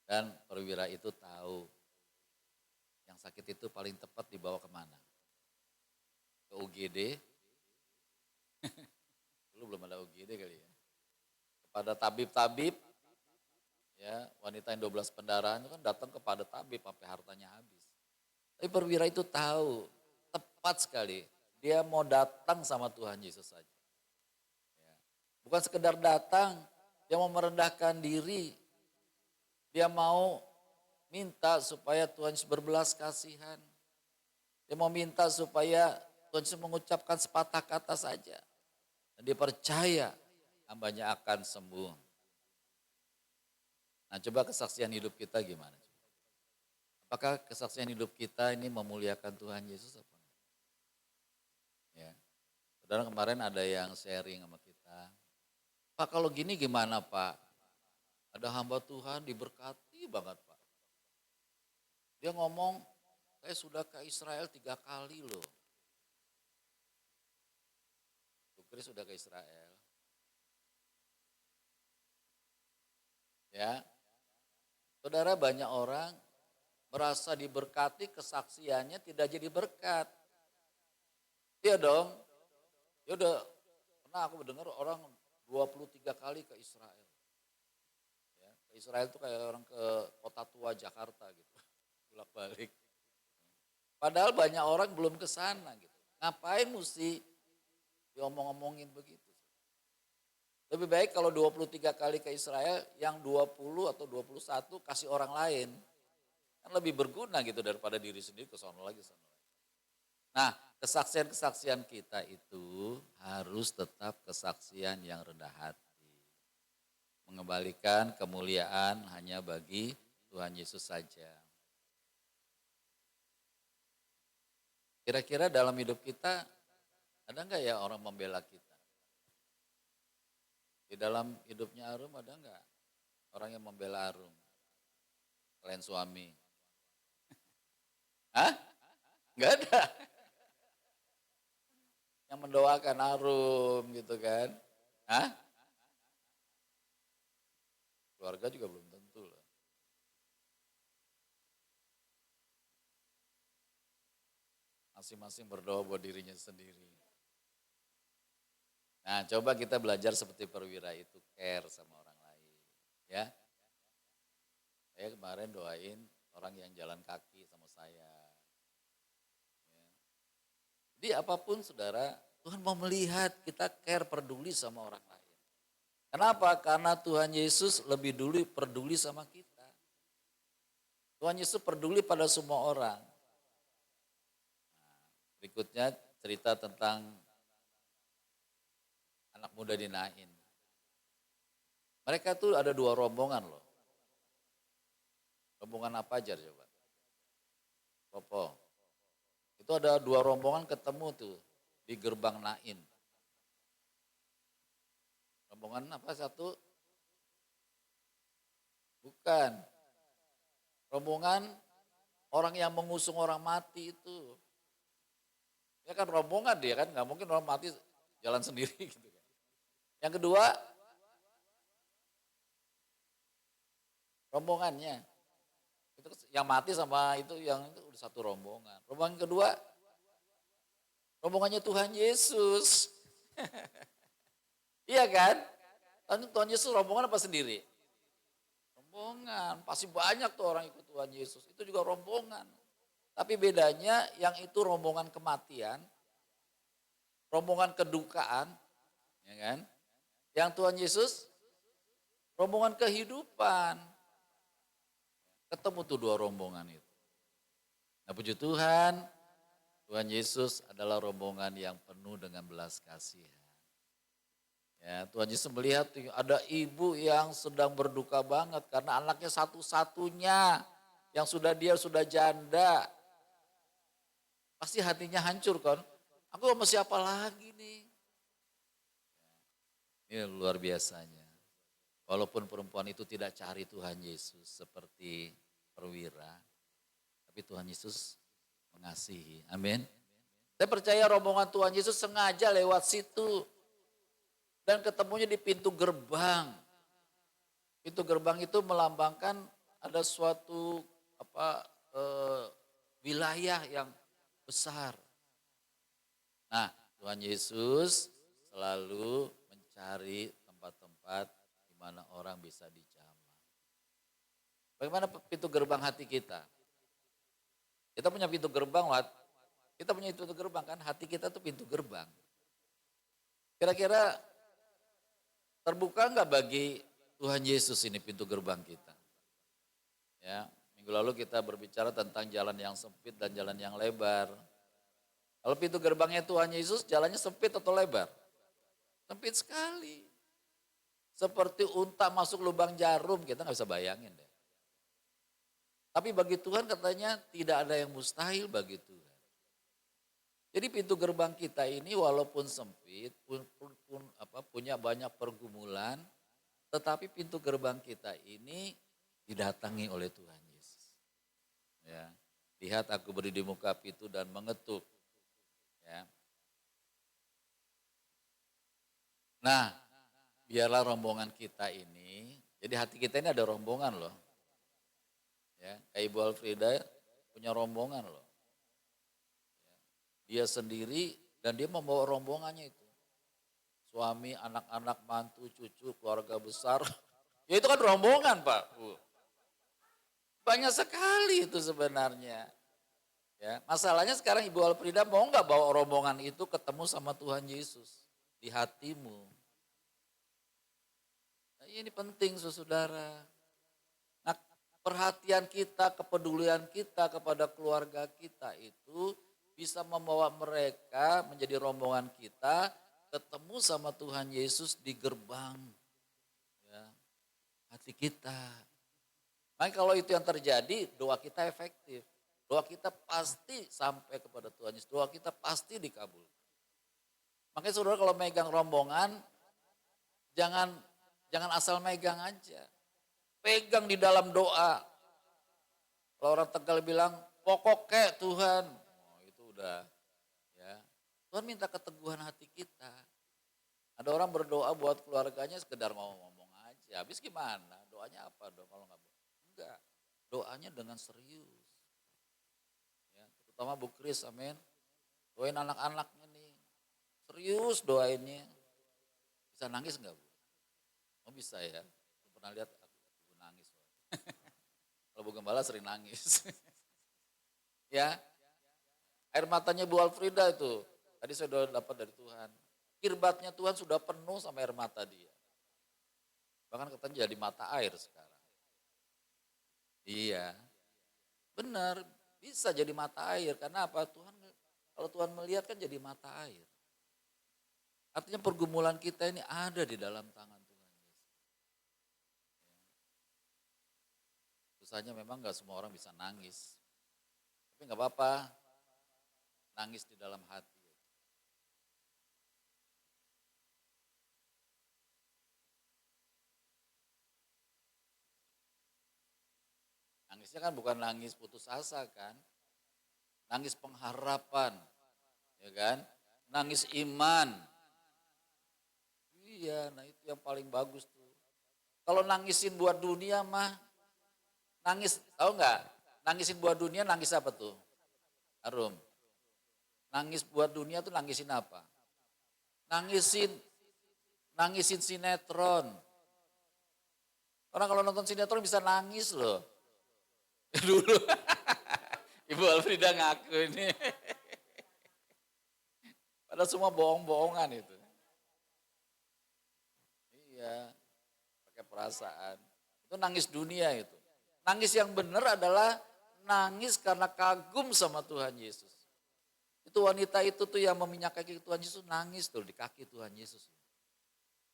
Dan perwira itu tahu yang sakit itu paling tepat dibawa kemana? Ke UGD. Dulu belum ada UGD kali ya. Kepada tabib-tabib, ya wanita yang 12 pendarahan itu kan datang kepada tabib sampai hartanya habis. Tapi perwira itu tahu, tepat sekali. Dia mau datang sama Tuhan Yesus saja. Ya. Bukan sekedar datang, dia mau merendahkan diri. Dia mau minta supaya Tuhan Yesus berbelas kasihan. Dia mau minta supaya Tuhan Yesus mengucapkan sepatah kata saja. Dan dia percaya hambanya akan sembuh. Nah coba kesaksian hidup kita gimana? Apakah kesaksian hidup kita ini memuliakan Tuhan Yesus apa enggak? Ya. Saudara kemarin ada yang sharing sama kita. Pak kalau gini gimana Pak? Ada hamba Tuhan diberkati banget Pak. Dia ngomong, saya sudah ke Israel 3 kali loh. Chris sudah ke Israel. Ya, saudara banyak orang merasa diberkati kesaksiannya tidak jadi berkat. Iya dong, ya udah pernah aku mendengar orang 23 kali ke Israel. Ya, ke Israel itu kayak orang ke kota tua Jakarta gitu, bolak balik. Padahal banyak orang belum ke sana gitu. Ngapain mesti diomong-omongin begitu? Lebih baik kalau 23 kali ke Israel, yang 20 atau 21 kasih orang lain. Kan lebih berguna gitu daripada diri sendiri ke sono lagi. Nah kesaksian-kesaksian kita itu harus tetap kesaksian yang rendah hati. Mengembalikan kemuliaan hanya bagi Tuhan Yesus saja. Kira-kira dalam hidup kita ada enggak ya orang membela kita? Di dalam hidupnya Arum ada enggak orang yang membela Arum? Selain suami. Hah? Enggak ada. Yang mendoakan Arum gitu kan. Hah? Keluarga juga belum tentu loh. Masing-masing berdoa buat dirinya sendiri. Nah coba kita belajar seperti perwira itu, care sama orang lain. Ya, saya kemarin doain orang yang jalan kaki sama saya. Ya. Jadi apapun saudara, Tuhan mau melihat kita care, peduli sama orang lain. Kenapa? Karena Tuhan Yesus lebih dulu peduli sama kita. Tuhan Yesus peduli pada semua orang. Nah, berikutnya cerita tentang anak muda di Nain. Mereka tuh ada 2 rombongan loh. Rombongan apa aja coba? Popo. Itu ada 2 rombongan ketemu tuh di gerbang Nain. Rombongan apa satu? Bukan. Rombongan orang yang mengusung orang mati itu. Ya kan rombongan dia kan, nggak mungkin orang mati jalan sendiri gitu. Yang kedua, rombongannya. Itu yang mati sama itu yang itu udah satu rombongan. Rombongan kedua, rombongannya Tuhan Yesus. Iya kan? Tuhan Yesus rombongan apa sendiri? Rombongan, pasti banyak tuh orang ikut Tuhan Yesus. Itu juga rombongan. Tapi bedanya yang itu rombongan kematian, rombongan kedukaan, ya kan? Yang Tuhan Yesus rombongan kehidupan. Ketemu tuh 2 rombongan itu. Nah puji Tuhan, Tuhan Yesus adalah rombongan yang penuh dengan belas kasihan. Ya, Tuhan Yesus melihat ada ibu yang sedang berduka banget karena anaknya satu-satunya yang dia sudah janda. Pasti hatinya hancur kan. Aku sama siapa lagi nih? Ini luar biasanya. Walaupun perempuan itu tidak cari Tuhan Yesus seperti perwira. Tapi Tuhan Yesus mengasihi. Amin. Saya percaya rombongan Tuhan Yesus sengaja lewat situ. Dan ketemunya di pintu gerbang. Pintu gerbang itu melambangkan ada suatu wilayah yang besar. Nah, Tuhan Yesus selalu mencari tempat-tempat di mana orang bisa dijamah. Bagaimana pintu gerbang hati kita? Kita punya pintu gerbang, kita punya pintu gerbang kan, hati kita tuh pintu gerbang. Kira-kira terbuka enggak bagi Tuhan Yesus ini pintu gerbang kita? Ya, minggu lalu kita berbicara tentang jalan yang sempit dan jalan yang lebar. Kalau pintu gerbangnya Tuhan Yesus, jalannya sempit atau lebar? Sempit sekali. Seperti unta masuk lubang jarum, kita nggak bisa bayangin deh. Tapi bagi Tuhan katanya tidak ada yang mustahil bagi Tuhan. Jadi pintu gerbang kita ini walaupun sempit, punya banyak pergumulan, tetapi pintu gerbang kita ini didatangi oleh Tuhan Yesus. Ya, lihat aku berdiri di muka pintu dan mengetuk. Ya. Nah, biarlah rombongan kita ini, jadi hati kita ini ada rombongan loh. Ya, kayak Ibu Alfrida punya rombongan loh. Dia sendiri dan dia membawa rombongannya itu. Suami, anak-anak, mantu, cucu, keluarga besar. Ya itu kan rombongan Pak. Banyak sekali itu sebenarnya. Ya, masalahnya sekarang Ibu Alfrida mau nggak bawa rombongan itu ketemu sama Tuhan Yesus di hatimu. Nah, ini penting saudara. Nah, perhatian kita, kepedulian kita kepada keluarga kita itu bisa membawa mereka menjadi rombongan kita ketemu sama Tuhan Yesus di gerbang ya, hati kita. Nah, kalau itu yang terjadi, doa kita efektif. Doa kita pasti sampai kepada Tuhan Yesus. Doa kita pasti dikabulkan. Makanya saudara kalau megang rombongan, jangan asal megang aja. Pegang di dalam doa. Kalau orang Tegal bilang, pokoknya Tuhan. Oh, itu udah. Ya. Tuhan minta keteguhan hati kita. Ada orang berdoa buat keluarganya sekedar mau ngomong aja. Habis gimana? Doanya apa dong kalau enggak. Doanya dengan serius. Terutama Bu Kris, amin. Doain anak-anaknya nih. Serius doainnya. Bisa nangis enggak Bu? Oh bisa ya. Pernah lihat aku nangis. Kalau Bu Gembala sering nangis. Ya. Air matanya Bu Alfrida itu. Tadi saya sudah dapat dari Tuhan. Kirbatnya Tuhan sudah penuh sama air mata dia. Bahkan katanya jadi mata air sekarang. Iya. Benar. Bisa jadi mata air, karena apa? Kalau Tuhan melihat kan jadi mata air. Artinya pergumulan kita ini ada di dalam tangan Tuhan Yesus. Susahnya memang gak semua orang bisa nangis. Tapi gak apa-apa, nangis di dalam hati. Nangisnya kan bukan nangis putus asa kan, nangis pengharapan, ya kan, nangis iman. Iya, nah itu yang paling bagus tuh. Kalau nangisin buat dunia mah, nangis, tahu nggak? Nangisin buat dunia nangis apa tuh? Arum. Nangis buat dunia tuh nangisin apa? Nangisin sinetron. Orang kalau nonton sinetron bisa nangis loh. Dulu Ibu Alfrida ngaku ini. Padahal semua bohong-bohongan itu. Iya, pakai perasaan. Itu nangis dunia itu. Nangis yang benar adalah nangis karena kagum sama Tuhan Yesus. Itu wanita itu tuh yang meminyak kaki Tuhan Yesus nangis tuh di kaki Tuhan Yesus.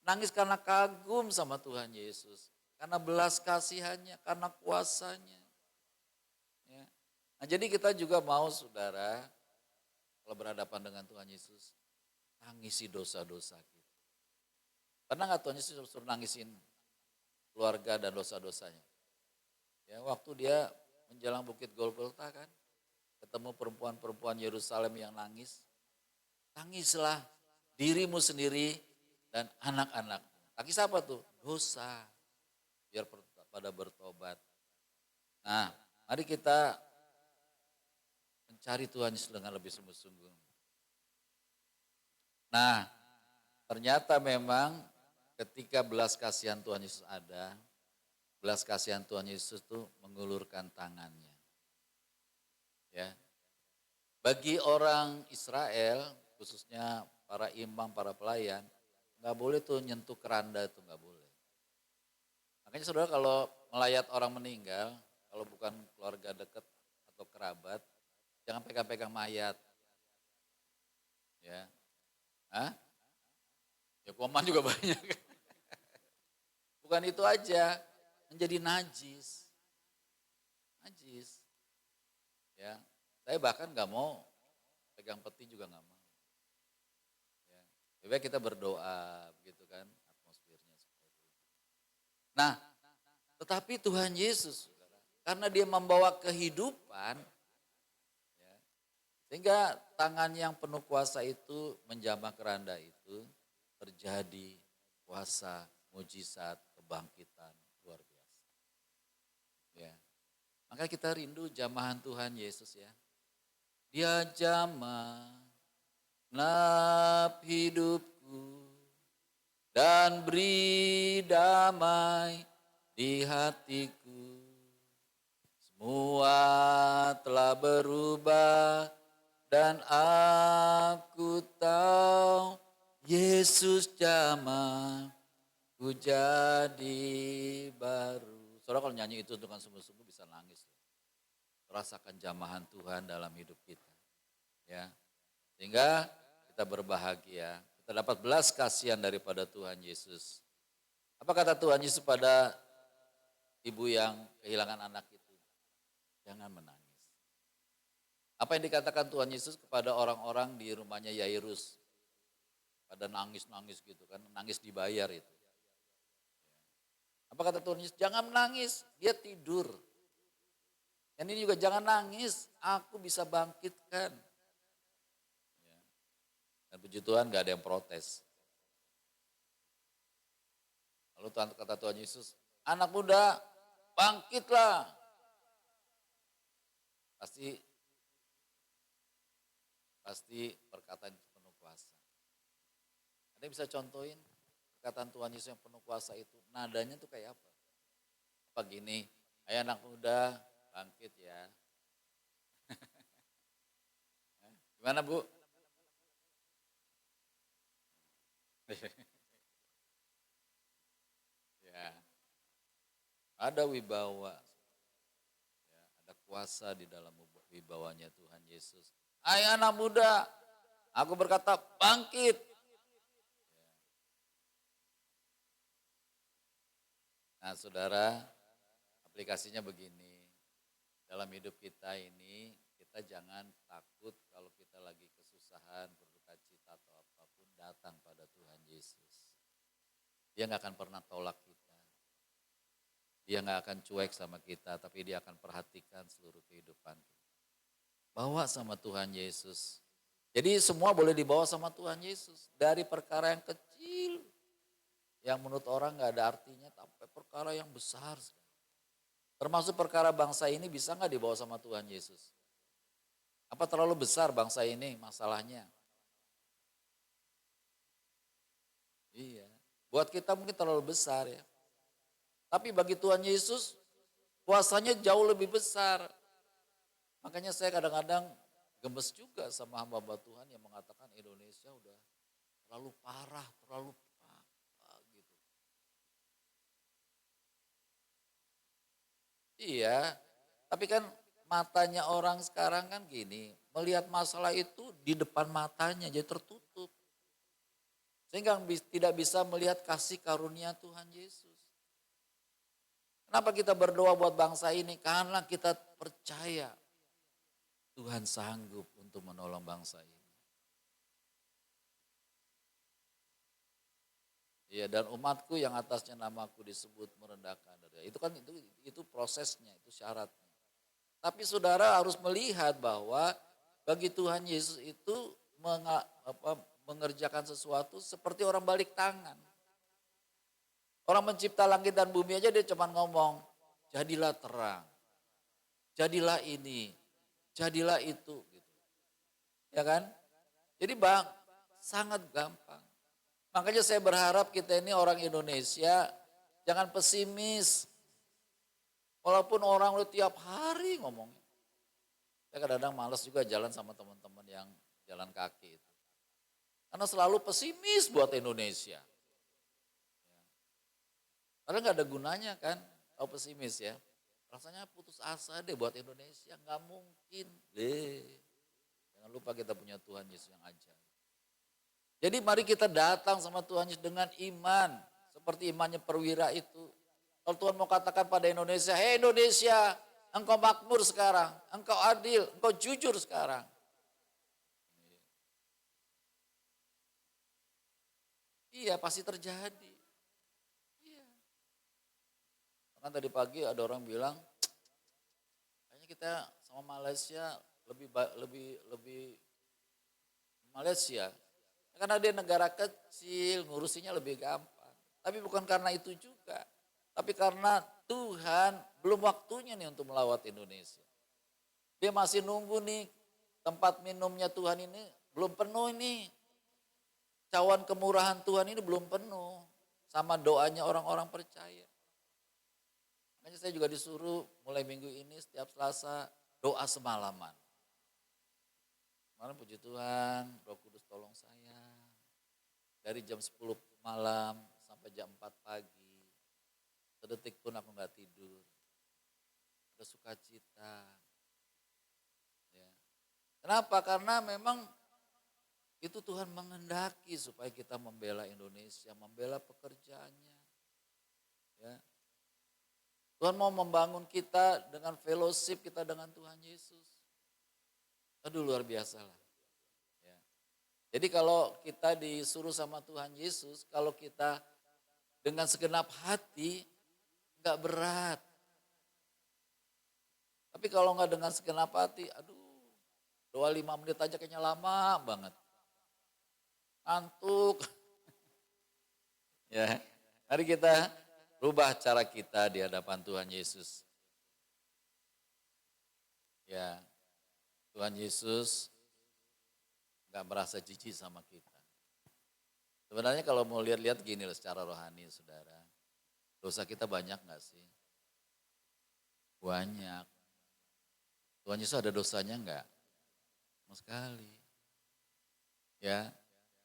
Nangis karena kagum sama Tuhan Yesus. Karena belas kasihannya, karena kuasanya. Nah jadi kita juga mau saudara, kalau berhadapan dengan Tuhan Yesus, tangisi dosa-dosa kita. Pernah nggak Tuhan Yesus suruh nangisin keluarga dan dosa-dosanya? Ya waktu dia menjelang Bukit Golgota kan. Ketemu perempuan-perempuan Yerusalem yang nangis. Tangislah dirimu sendiri dan anak-anakmu. Tangis apa tuh? Dosa. Biar pada bertobat. Nah, mari kita mencari Tuhan Yesus dengan lebih sungguh-sungguh. Nah, ternyata memang ketika belas kasihan Tuhan Yesus ada, belas kasihan Tuhan Yesus itu mengulurkan tangannya. Ya. Bagi orang Israel, khususnya para imam, para pelayan, nggak boleh tuh nyentuh keranda, itu nggak boleh. Makanya saudara kalau melayat orang meninggal, kalau bukan keluarga dekat atau kerabat, jangan pegang-pegang mayat. Ya. Hah? Ya kuman juga banyak. Bukan itu aja, menjadi najis. Najis. Ya, saya bahkan nggak mau pegang peti juga nggak mau. Ya, lebih baik kita berdoa, begitu kan atmosfernya seperti itu. Nah, tetapi Tuhan Yesus, saudara, karena Dia membawa kehidupan, ya, sehingga tangan yang penuh kuasa itu menjamah keranda itu terjadi kuasa, mujizat, kebangkitan luar biasa. Ya. Maka kita rindu jamahan Tuhan Yesus ya. Dia jamah nap hidupku dan beri damai di hatiku. Semua telah berubah dan aku tahu Yesus jamah ku jadi baru. Saudara kalau nyanyi itu dengan sungguh-sungguh bisa nangis. Rasakan jamahan Tuhan dalam hidup kita. Ya. Sehingga kita berbahagia. Kita dapat belas kasihan daripada Tuhan Yesus. Apa kata Tuhan Yesus pada ibu yang kehilangan anak itu? Jangan menangis. Apa yang dikatakan Tuhan Yesus kepada orang-orang di rumahnya Yairus? Pada nangis-nangis gitu kan, nangis dibayar itu. Apa kata Tuhan Yesus? Jangan menangis, dia tidur. Dan ini juga jangan nangis, aku bisa bangkitkan. Ya. Dan puji Tuhan gak ada yang protes. Lalu kata Tuhan Yesus, anak muda bangkitlah. Pasti perkataan itu penuh kuasa. Ada yang bisa contohin? Perkataan Tuhan Yesus yang penuh kuasa itu, nadanya tuh kayak apa? Apa gini, ayo anak muda bangkit ya. Gimana Bu? Ya, ada wibawa, ya, ada kuasa di dalam wibawanya Tuhan Yesus. Ayo anak muda, aku berkata bangkit. Nah saudara, aplikasinya begini, dalam hidup kita ini kita jangan takut kalau kita lagi kesusahan, berduka cita atau apapun datang pada Tuhan Yesus. Dia gak akan pernah tolak kita, dia gak akan cuek sama kita, tapi dia akan perhatikan seluruh kehidupan kita. Bawa sama Tuhan Yesus, jadi semua boleh dibawa sama Tuhan Yesus, dari perkara yang kecil, yang menurut orang gak ada artinya, sampai perkara yang besar. Termasuk perkara bangsa ini bisa gak dibawa sama Tuhan Yesus? Apa terlalu besar bangsa ini masalahnya? Iya, buat kita mungkin terlalu besar ya. Tapi bagi Tuhan Yesus, kuasanya jauh lebih besar. Makanya saya kadang-kadang gemes juga sama hamba Tuhan yang mengatakan Indonesia udah terlalu parah, terlalu gitu. Iya, tapi kan matanya orang sekarang kan gini, melihat masalah itu di depan matanya jadi tertutup. Sehingga tidak bisa melihat kasih karunia Tuhan Yesus. Kenapa kita berdoa buat bangsa ini? Karena kita percaya Tuhan sanggup untuk menolong bangsa ini. Iya, dan umatku yang atasnya namaku disebut merendahkan. Itu kan itu prosesnya, itu syaratnya. Tapi saudara harus melihat bahwa bagi Tuhan Yesus itu mengerjakan sesuatu seperti orang balik tangan. Orang mencipta langit dan bumi aja dia cuma ngomong, jadilah terang, jadilah ini, jadilah itu. Gitu. Ya kan? Jadi sangat gampang. Makanya saya berharap kita ini orang Indonesia jangan pesimis. Walaupun orang udah tiap hari ngomongin. Saya kadang-kadang malas juga jalan sama teman-teman yang jalan kaki itu. Karena selalu pesimis buat Indonesia. Karena gak ada gunanya kan, kalau pesimis ya. Rasanya putus asa deh buat Indonesia, gak mungkin deh. Jangan lupa kita punya Tuhan Yesus yang ajaib. Jadi mari kita datang sama Tuhan Yesus dengan iman. Seperti imannya perwira itu. Kalau Tuhan mau katakan pada Indonesia, hei Indonesia, engkau makmur sekarang, engkau adil, engkau jujur sekarang. Iya pasti terjadi. Iya. Kan tadi pagi ada orang bilang, kayaknya kita sama Malaysia lebih Malaysia. Karena dia negara kecil, ngurusinya lebih gampang. Tapi bukan karena itu juga. Tapi karena Tuhan belum waktunya nih untuk melawat Indonesia. Dia masih nunggu nih tempat minumnya Tuhan ini belum penuh ini. Cawan kemurahan Tuhan ini belum penuh sama doanya orang-orang percaya. Makanya saya juga disuruh mulai minggu ini setiap Selasa doa semalaman. Kemarin puji Tuhan, Roh Kudus tolong saya. Dari jam 10 malam sampai jam 4 pagi. Sedetik pun aku gak tidur. Ada sukacita. Ya. Kenapa? Karena memang itu Tuhan menghendaki supaya kita membela Indonesia, membela pekerjaannya. Ya. Tuhan mau membangun kita dengan fellowship kita dengan Tuhan Yesus. Aduh luar biasa lah. Ya. Jadi kalau kita disuruh sama Tuhan Yesus, kalau kita dengan segenap hati, enggak berat. Tapi kalau enggak dengan segenap hati, aduh doa 5 menit aja kayaknya lama banget. Ngantuk. Ya, mari kita rubah cara kita di hadapan Tuhan Yesus. Ya, Tuhan Yesus enggak merasa jijik sama kita. Sebenarnya kalau mau lihat-lihat gini loh secara rohani saudara. Dosa kita banyak gak sih? Banyak. Tuhan Yesus ada dosanya enggak? Sama sekali. Ya.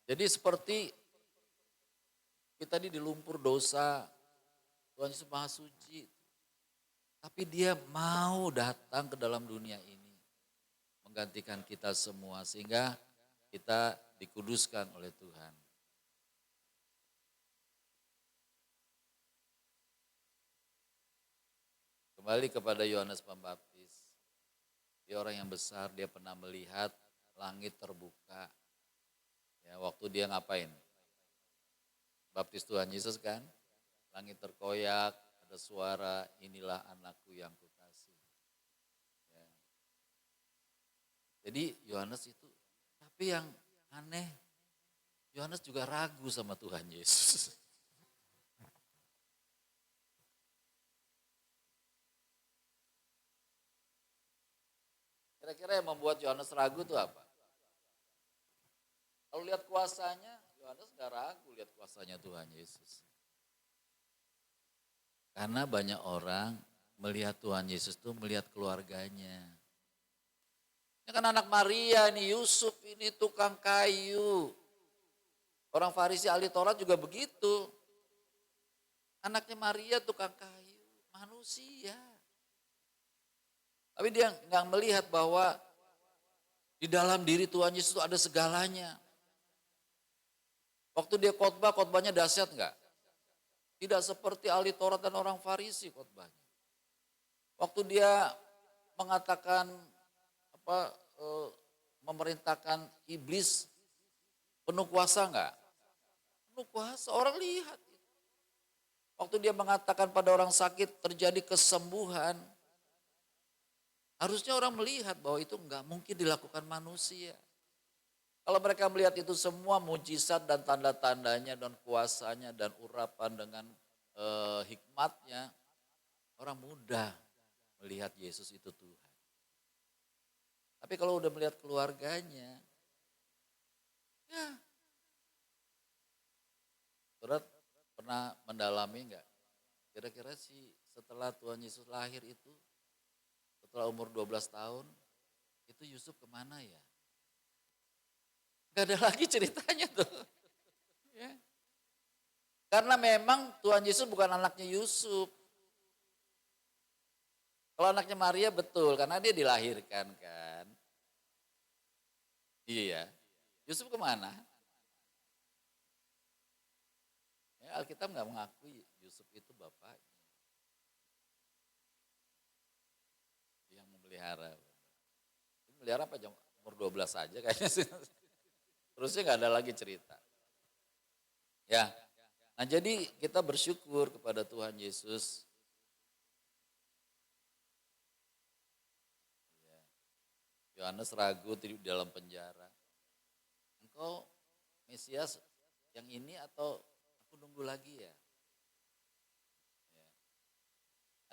Jadi seperti kita ini di lumpur dosa. Tuhan Yesus Maha Suci. Tapi dia mau datang ke dalam dunia ini. Menggantikan kita semua sehingga kita dikuduskan oleh Tuhan. Kembali kepada Yohanes Pembaptis. Dia orang yang besar, dia pernah melihat langit terbuka. Ya, waktu dia ngapain? Baptis Tuhan Yesus kan? Langit terkoyak, ada suara, inilah anakku yang kukasih. Ya. Jadi Yohanes itu, tapi yang aneh, Yohanes juga ragu sama Tuhan Yesus. Kira-kira yang membuat Yohanes ragu itu apa? Kalau lihat kuasanya, Yohanes gak ragu lihat kuasanya Tuhan Yesus. Karena banyak orang melihat Tuhan Yesus itu melihat keluarganya. Ini kan anak Maria, ini Yusuf, ini tukang kayu. Orang Farisi ahli Taurat juga begitu. Anaknya Maria tukang kayu, manusia. Tapi dia nggak melihat bahwa di dalam diri Tuhan Yesus itu ada segalanya. Waktu dia khotbah, khotbahnya dahsyat nggak? Tidak seperti ahli Taurat dan orang Farisi khotbahnya. Waktu dia mengatakan memerintahkan iblis, penuh kuasa nggak? Penuh kuasa, orang lihat. Waktu dia mengatakan pada orang sakit terjadi kesembuhan, Harusnya orang melihat bahwa itu enggak mungkin dilakukan manusia. Kalau mereka melihat itu semua mujizat dan tanda-tandanya dan kuasanya dan urapan dengan hikmatnya, orang mudah melihat Yesus itu Tuhan. Tapi kalau udah melihat keluarganya, ya. Saudara pernah mendalami enggak? Kira-kira sih setelah Tuhan Yesus lahir itu, setelah umur 12 tahun, itu Yusuf kemana ya? Gak ada lagi ceritanya tuh. Ya. Karena memang Tuhan Yesus bukan anaknya Yusuf. Kalau anaknya Maria betul, karena dia dilahirkan kan. Iya. Yusuf kemana? Ya, Alkitab nggak mengakui Yusuf itu bapaknya. Yang memelihara. Memelihara apa? Umur 12 saja kayaknya sih. Terusnya nggak ada lagi cerita. Ya, nah jadi kita bersyukur kepada Tuhan Yesus. Yohanes ragu di dalam penjara. Engkau Mesias yang ini atau aku nunggu lagi ya?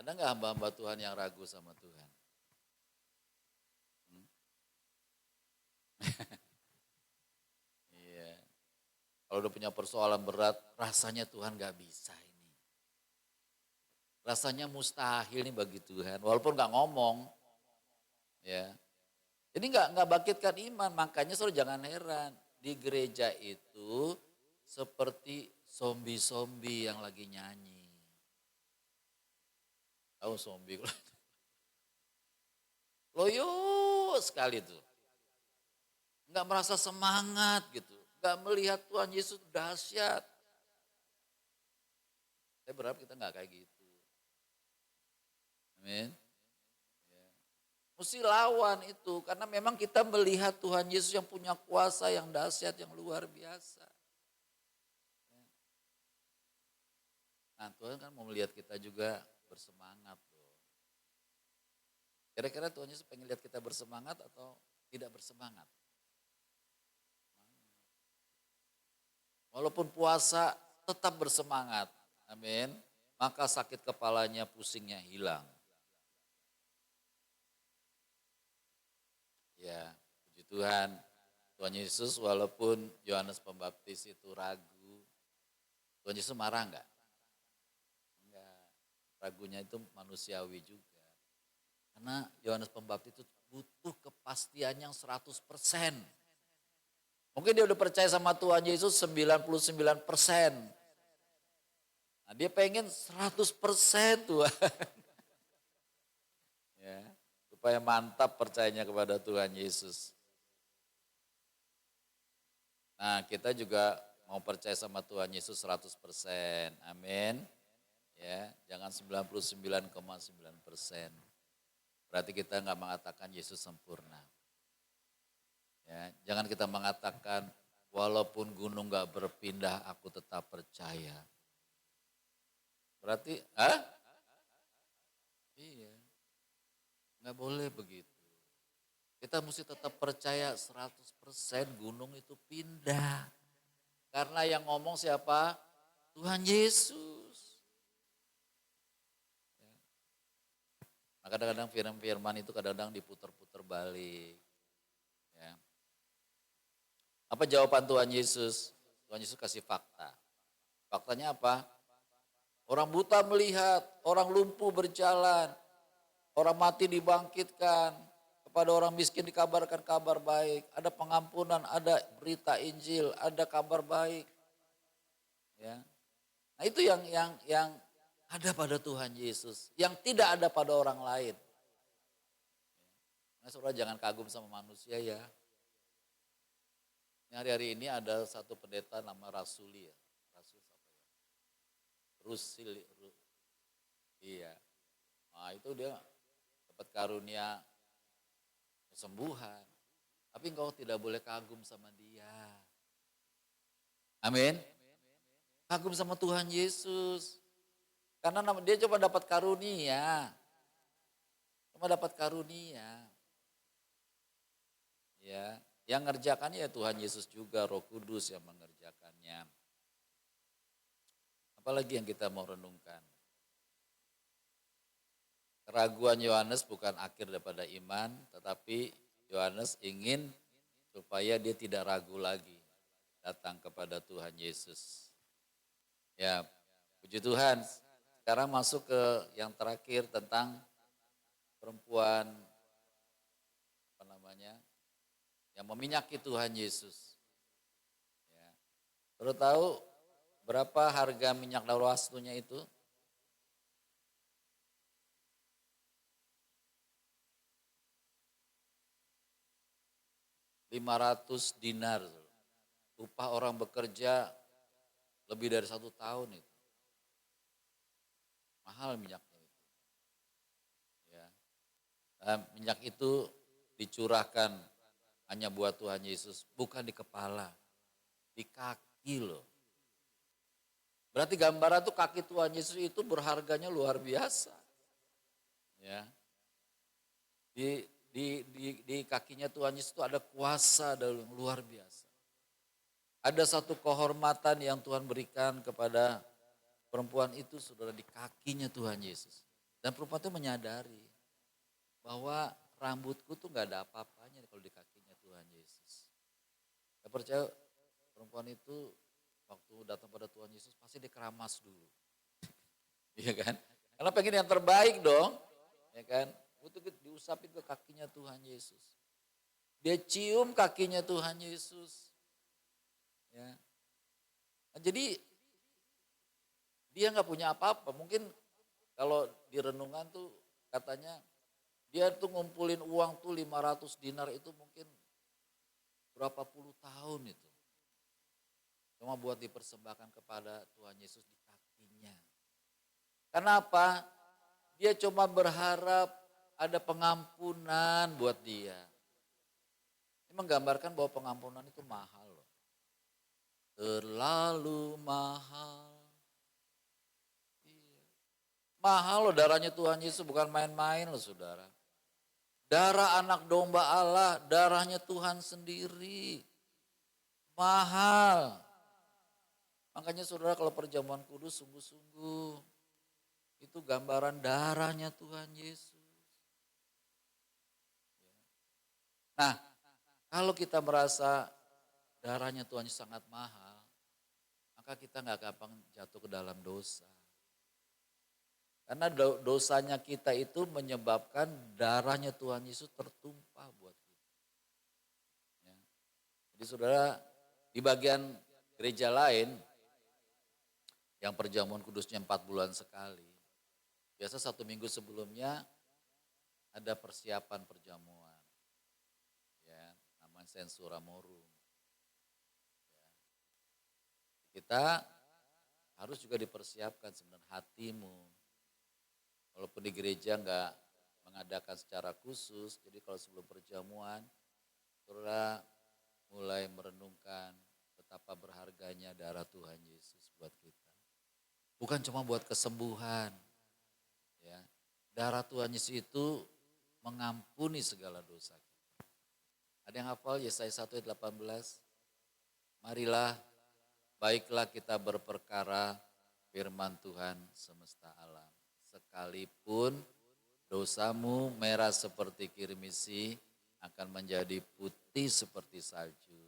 Ada nggak hamba-hamba Tuhan yang ragu sama Tuhan? Iya. Kalau udah punya persoalan berat, rasanya Tuhan nggak bisa ini. Rasanya mustahil nih bagi Tuhan, walaupun nggak ngomong, ya. Jadi nggak bangkitkan iman, makanya saudara jangan heran di gereja itu seperti zombie-zombie yang lagi nyanyi. Tahu zombie? Loyo sekali tuh. Nggak merasa semangat gitu. Nggak melihat Tuhan Yesus dahsyat. Saya berharap kita nggak kayak gitu. Amin. Ya. Mesti lawan itu. Karena memang kita melihat Tuhan Yesus yang punya kuasa yang dahsyat, yang luar biasa. Nah Tuhan kan mau melihat kita juga bersemangat loh. Kira-kira Tuhan Yesus pengen lihat kita bersemangat atau tidak bersemangat? Walaupun puasa tetap bersemangat. Amin. Maka sakit kepalanya, pusingnya hilang. Ya, puji Tuhan. Tuhan Yesus walaupun Yohanes Pembaptis itu ragu. Tuhan Yesus marah enggak? Enggak. Ragunya itu manusiawi juga. Karena Yohanes Pembaptis itu butuh kepastian yang 100%. Mungkin dia udah percaya sama Tuhan Yesus 99%. Nah, dia pengen 100% Tuhan. Ya, supaya mantap percayanya kepada Tuhan Yesus. Nah, kita juga mau percaya sama Tuhan Yesus 100%. Amin. Ya, jangan 99,9%. Berarti kita nggak mengatakan Yesus sempurna. Ya, jangan kita mengatakan walaupun gunung gak berpindah aku tetap percaya. Berarti, iya, gak boleh begitu. Kita mesti tetap percaya 100% gunung itu pindah. Karena yang ngomong siapa? Tuhan Yesus. Ya. Nah kadang-kadang firman itu kadang-kadang diputar-putar balik. Ya. Apa jawaban Tuhan Yesus? Tuhan Yesus kasih fakta. Faktanya apa? Orang buta melihat, orang lumpuh berjalan, orang mati dibangkitkan, kepada orang miskin dikabarkan kabar baik, ada pengampunan, ada berita Injil, ada kabar baik. Ya. Nah itu yang ada pada Tuhan Yesus, yang tidak ada pada orang lain. Nah saudara jangan kagum sama manusia ya. Hari-hari ini ada satu pendeta nama Rasuli ya. Rasul apa ya? Rusil. Iya. Nah itu dia dapat karunia kesembuhan. Tapi engkau tidak boleh kagum sama dia. Amin. Kagum sama Tuhan Yesus. Karena dia coba dapat karunia. Cuma dapat karunia. Ya, yang ngerjakannya ya Tuhan Yesus juga, Roh Kudus yang mengerjakannya. Apalagi yang kita mau renungkan. Keraguan Yohanes bukan akhir daripada iman, tetapi Yohanes ingin supaya dia tidak ragu lagi datang kepada Tuhan Yesus. Ya, puji Tuhan. Sekarang masuk ke yang terakhir tentang perempuan yang meminyaki Tuhan Yesus. Ya. Perlu tahu berapa harga minyak dawastunya itu? 500 dinar. Upah orang bekerja lebih dari 1 tahun itu. Mahal minyaknya itu. Ya. Dan minyak itu dicurahkan hanya buat Tuhan Yesus, bukan di kepala, di kaki loh. Berarti gambaran tuh kaki Tuhan Yesus itu berharganya luar biasa. Ya. Di kakinya Tuhan Yesus itu ada kuasa yang luar biasa. Ada satu kehormatan yang Tuhan berikan kepada perempuan itu, saudara, di kakinya Tuhan Yesus. Dan perempuan itu menyadari bahwa rambutku tuh gak ada apa-apanya kalau di kakinya Tuhan Yesus. Saya percaya perempuan itu waktu datang pada Tuhan Yesus pasti dikeramas dulu. Iya kan? Karena pengen yang terbaik dong. Ya kan? Itu diusapin ke kakinya Tuhan Yesus. Dia cium kakinya Tuhan Yesus. Ya. Nah, jadi dia nggak punya apa-apa. Mungkin kalau di renungan tuh katanya dia tuh ngumpulin uang tuh 500 dinar itu mungkin berapa puluh tahun itu. Cuma buat dipersembahkan kepada Tuhan Yesus di kakinya. Kenapa? Dia cuma berharap ada pengampunan buat dia. Ini menggambarkan bahwa pengampunan itu mahal loh. Terlalu mahal. Iya. Mahal loh darahnya Tuhan Yesus, bukan main-main loh saudara. Darah anak domba Allah, darahnya Tuhan sendiri. Mahal. Makanya saudara kalau perjamuan kudus sungguh-sungguh. Itu gambaran darahnya Tuhan Yesus. Nah, kalau kita merasa darahnya Tuhan Yesus sangat mahal, maka kita gak gampang jatuh ke dalam dosa. Karena dosanya kita itu menyebabkan darahnya Tuhan Yesus tertumpah buat kita. Ya. Jadi saudara, di bagian gereja lain, yang perjamuan kudusnya 4 bulan sekali, biasa 1 minggu sebelumnya ada persiapan perjamuan. Ya, namanya Sensura Morum. Ya. Kita harus juga dipersiapkan sebenarnya hatimu. Walaupun di gereja enggak mengadakan secara khusus, jadi kalau sebelum perjamuan, saudara mulai merenungkan betapa berharganya darah Tuhan Yesus buat kita. Bukan cuma buat kesembuhan. Ya. Darah Tuhan Yesus itu mengampuni segala dosa kita. Ada yang hafal Yesaya 1 ayat 18? Marilah, baiklah kita berperkara firman Tuhan semesta alam. Sekalipun dosamu merah seperti kirmisi akan menjadi putih seperti salju.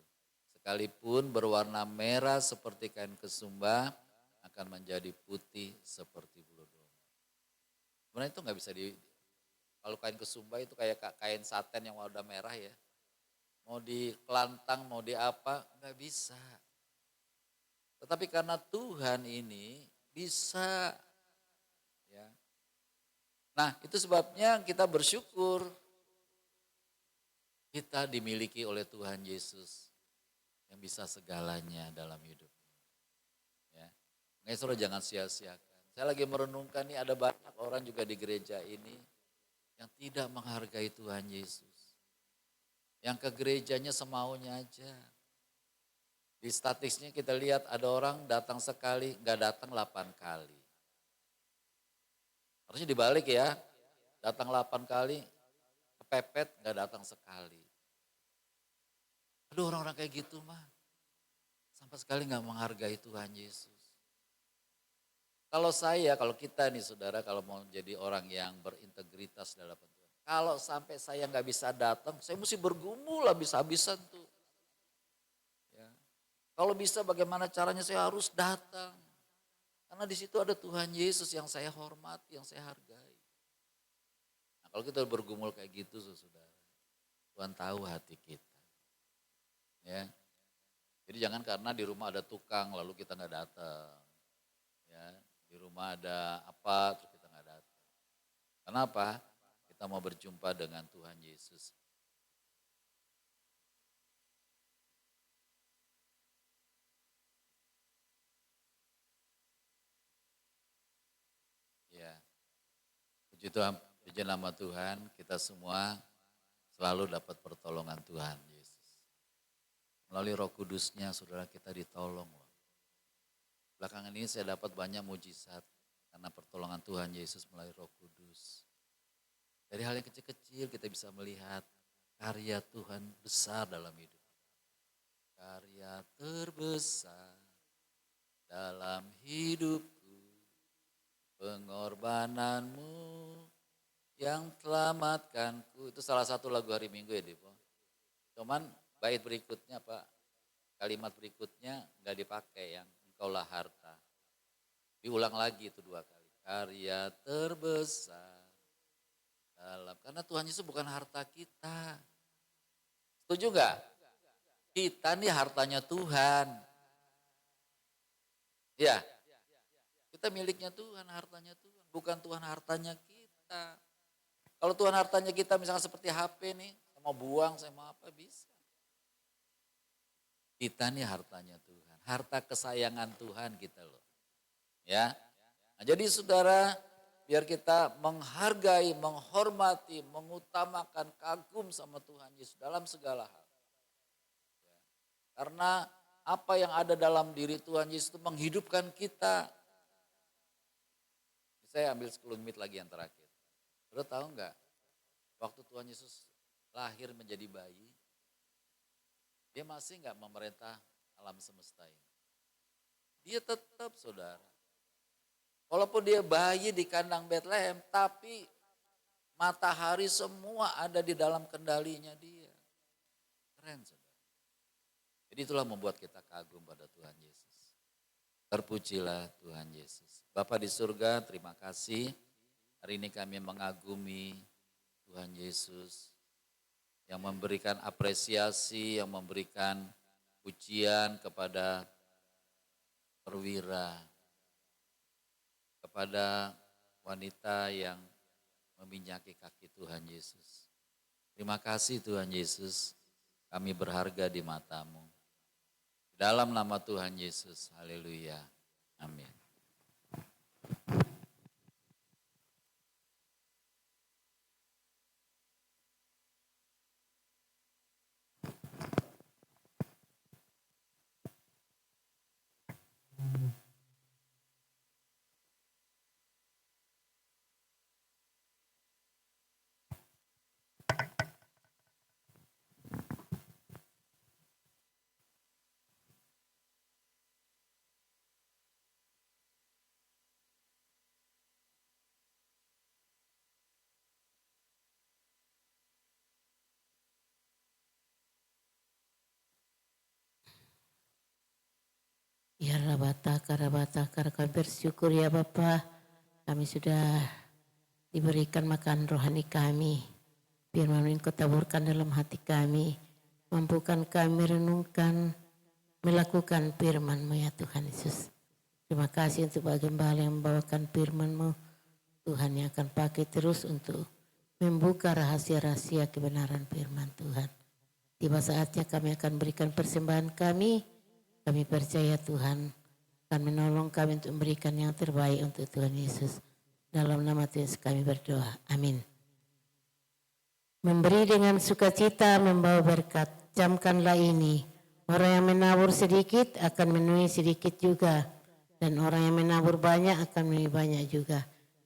Sekalipun berwarna merah seperti kain kesumba akan menjadi putih seperti bulu domba. Sebenarnya itu nggak bisa kalau kain kesumba itu kayak kain saten yang warna merah ya. Mau di kelantang, mau di apa, nggak bisa. Tetapi karena Tuhan ini bisa. Ya. Nah itu sebabnya kita bersyukur. Kita dimiliki oleh Tuhan Yesus yang bisa segalanya dalam hidup. Ya. Makanya saudara jangan sia-siakan. Saya lagi merenungkan nih ada banyak orang juga di gereja ini yang tidak menghargai Tuhan Yesus. Yang ke gerejanya semaunya aja. Di statistiknya kita lihat ada orang datang sekali, gak datang 8 kali. Harusnya dibalik ya. Datang 8 kali, kepepet nggak datang sekali. Aduh orang-orang kayak gitu mah. Sampai sekali nggak menghargai Tuhan Yesus. Kalau kita nih saudara, kalau mau jadi orang yang berintegritas dalam Tuhan. Kalau sampai saya nggak bisa datang, saya mesti bergumul habis-habisan tuh. Ya. Kalau bisa bagaimana caranya saya harus datang. Karena di situ ada Tuhan Yesus yang saya hormati, yang saya hargai. Nah, kalau kita bergumul kayak gitu saudara, Tuhan tahu hati kita. Ya. Jadi jangan karena di rumah ada tukang lalu kita nggak datang. Ya, di rumah ada apa terus kita nggak datang. Kenapa? Kita mau berjumpa dengan Tuhan Yesus. Ya, puji Tuhan, puji nama Tuhan, kita semua selalu dapat pertolongan Tuhan Yesus. Melalui Roh Kudusnya, saudara kita ditolong. Belakangan ini saya dapat banyak mujizat karena pertolongan Tuhan Yesus melalui Roh Kudus. Dari hal yang kecil-kecil kita bisa melihat karya Tuhan besar dalam hidup. Karya terbesar dalam hidupku, pengorbananmu yang selamatkanku. Itu salah satu lagu hari Minggu ya Depo. Cuman bait berikutnya Pak, kalimat berikutnya nggak dipakai yang engkaulah harta. Diulang lagi itu 2 kali. Karya terbesar dalam, karena Tuhan Yesus bukan harta kita. Setuju nggak? Kita nih hartanya Tuhan. Ya, kita miliknya Tuhan, hartanya Tuhan. Bukan Tuhan hartanya kita. Kalau Tuhan hartanya kita misalnya seperti HP nih, saya mau buang, saya mau apa, bisa. Kita nih hartanya Tuhan, harta kesayangan Tuhan kita loh. Ya, nah, jadi saudara, biar kita menghargai, menghormati, mengutamakan, kagum sama Tuhan Yesus dalam segala hal. Ya. Karena apa yang ada dalam diri Tuhan Yesus itu menghidupkan kita. Saya ambil 10 menit lagi yang terakhir. Saudara tahu enggak, waktu Tuhan Yesus lahir menjadi bayi, dia masih enggak memerintah alam semesta ini. Dia tetap saudara. Walaupun dia bayi di kandang Betlehem, tapi matahari semua ada di dalam kendalinya dia. Keren saudara. Jadi itulah membuat kita kagum pada Tuhan Yesus. Terpujilah Tuhan Yesus. Bapa di surga, terima kasih. Hari ini kami mengagumi Tuhan Yesus yang memberikan apresiasi, yang memberikan pujian kepada perwira, kepada wanita yang meminyaki kaki Tuhan Yesus. Terima kasih Tuhan Yesus, kami berharga di mata-Mu. Dalam nama Tuhan Yesus, haleluya, amin. Ya Rabata, kami bersyukur ya Bapa, kami sudah diberikan makan rohani kami. Firman Engkau taburkan dalam hati kami, mampukan kami renungkan, melakukan firman-Mu ya Tuhan Yesus. Terima kasih untuk Pak Gembala yang membawakan firman-Mu. Tuhan yang akan pakai terus untuk membuka rahasia-rahasia kebenaran firman Tuhan. Tiba saatnya kami akan berikan persembahan kami. Kami percaya Tuhan akan menolong kami untuk memberikan yang terbaik untuk Tuhan Yesus. Dalam nama Tuhan Yesus kami berdoa. Amin. Memberi dengan sukacita membawa berkat. Camkanlah ini. Orang yang menabur sedikit akan menuai sedikit juga. Dan orang yang menabur banyak akan menuai banyak juga.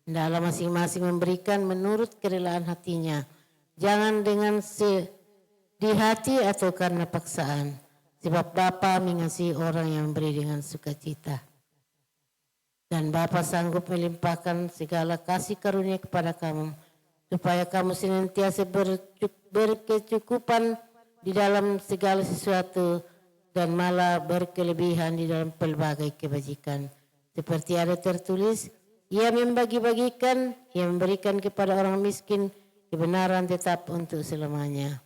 Hendaklah masing-masing memberikan menurut kerelaan hatinya. Jangan dengan sedih hati atau karena paksaan. Sebab Bapa mengasihi orang yang memberi dengan sukacita. Dan Bapa sanggup melimpahkan segala kasih karunia kepada kamu, supaya kamu senantiasa berkecukupan di dalam segala sesuatu dan malah berkelebihan di dalam pelbagai kebajikan. Seperti ada tertulis, ia membagi-bagikan, ia memberikan kepada orang miskin kebenaran tetap untuk selamanya.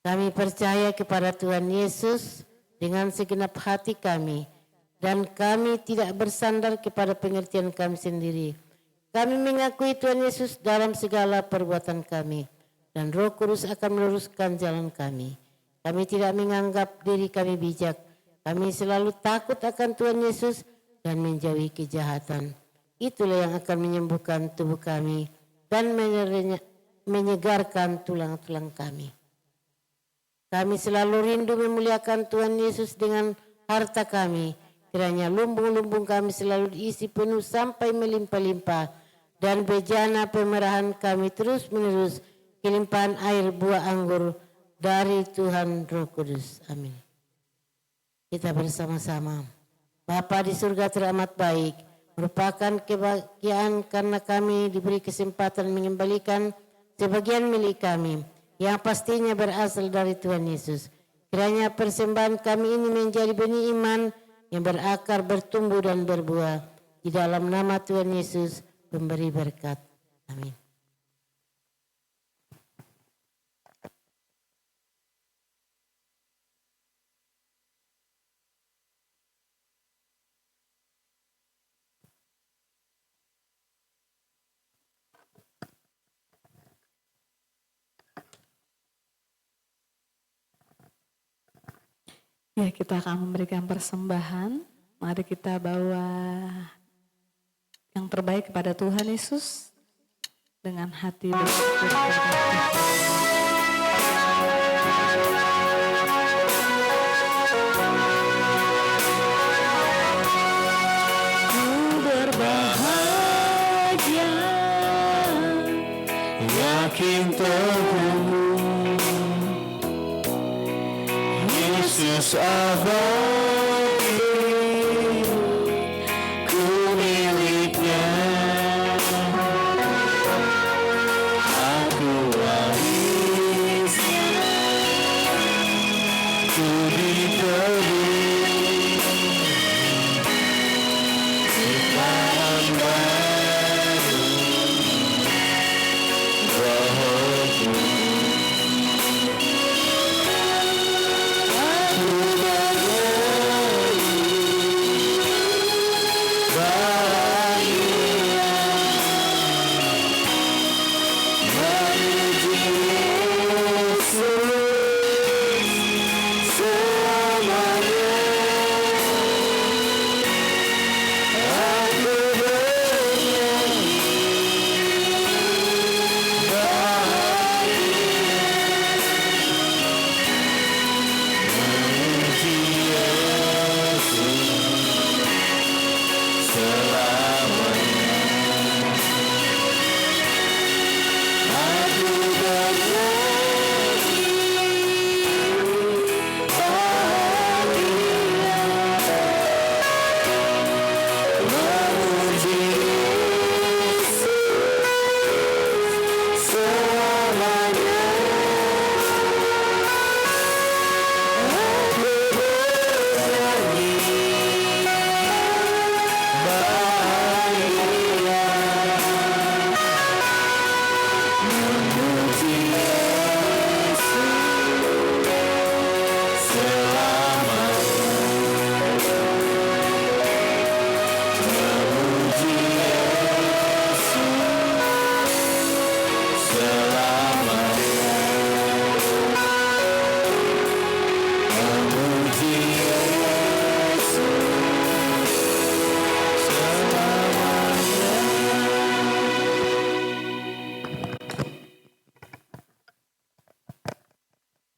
Kami percaya kepada Tuhan Yesus dengan segenap hati kami, dan kami tidak bersandar kepada pengertian kami sendiri. Kami mengakui Tuhan Yesus dalam segala perbuatan kami, dan Roh Kudus akan meluruskan jalan kami. Kami tidak menganggap diri kami bijak. Kami selalu takut akan Tuhan Yesus dan menjauhi kejahatan. Itulah yang akan menyembuhkan tubuh kami dan menyegarkan tulang-tulang kami. Kami selalu rindu memuliakan Tuhan Yesus dengan harta kami. Kiranya lumbung-lumbung kami selalu diisi penuh sampai melimpah-limpah, dan bejana pemerahan kami terus-menerus kelimpahan air buah anggur dari Tuhan Roh Kudus. Amin. Kita bersama-sama. Bapa di surga teramat baik, merupakan kebahagiaan karena kami diberi kesempatan mengembalikan sebagian milik kami yang pastinya berasal dari Tuhan Yesus. Kiranya persembahan kami ini menjadi benih iman yang berakar, bertumbuh dan berbuah. Di dalam nama Tuhan Yesus, pemberi berkat. Amin. Ya, kita akan memberikan persembahan. Mari kita bawa yang terbaik kepada Tuhan Yesus dengan hati bersyukur kepada Tuhan. Ku berbahagia, yakin teguh, Yesus abadi, ku miliknya, aku warisnya, ku diberi ciptaan baru, Rohku.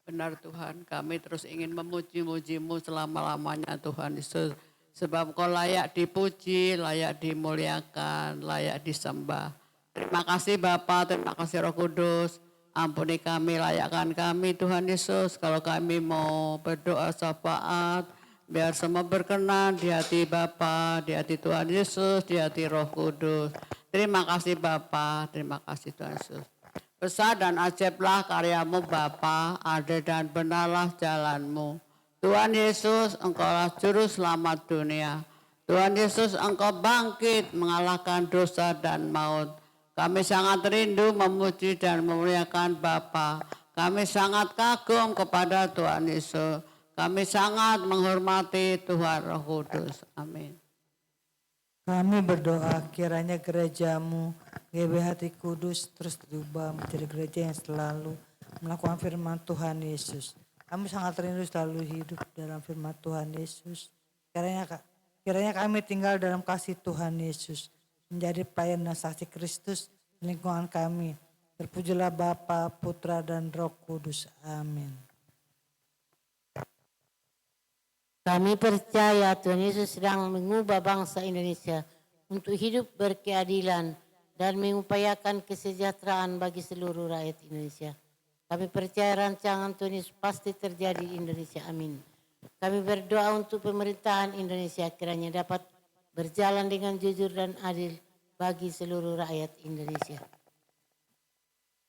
Benar Tuhan, kami terus ingin memuji-muji-Mu selama-lamanya Tuhan Yesus. Sebab Engkau layak dipuji, layak dimuliakan, layak disembah. Terima kasih Bapa, terima kasih Roh Kudus. Ampuni kami, layakkan kami Tuhan Yesus. Kalau kami mau berdoa syafaat, biar semua berkenan di hati Bapa, di hati Tuhan Yesus, di hati Roh Kudus. Terima kasih Bapa, terima kasih Tuhan Yesus. Besar dan ajaiblah karyamu Bapa, adil dan benarlah jalanmu. Tuhan Yesus, Engkaulah Juru Selamat dunia. Tuhan Yesus, Engkau bangkit mengalahkan dosa dan maut. Kami sangat rindu memuji dan memuliakan Bapa. Kami sangat kagum kepada Tuhan Yesus. Kami sangat menghormati Tuhan Roh Kudus. Amin. Kami berdoa kiranya gerejamu, GBHT Kudus terus diubah menjadi gereja yang selalu melakukan firman Tuhan Yesus. Kami sangat rindu selalu hidup dalam firman Tuhan Yesus. Kiranya kami tinggal dalam kasih Tuhan Yesus, menjadi pelayan dan saksi Kristus di lingkungan kami. Terpujilah Bapa, Putra, dan Roh Kudus. Amin. Kami percaya Tuhan Yesus sedang mengubah bangsa Indonesia untuk hidup berkeadilan dan mengupayakan kesejahteraan bagi seluruh rakyat Indonesia. Kami percaya rancangan Tuhan Yesus pasti terjadi di Indonesia. Amin. Kami berdoa untuk pemerintahan Indonesia kiranya dapat berjalan dengan jujur dan adil bagi seluruh rakyat Indonesia.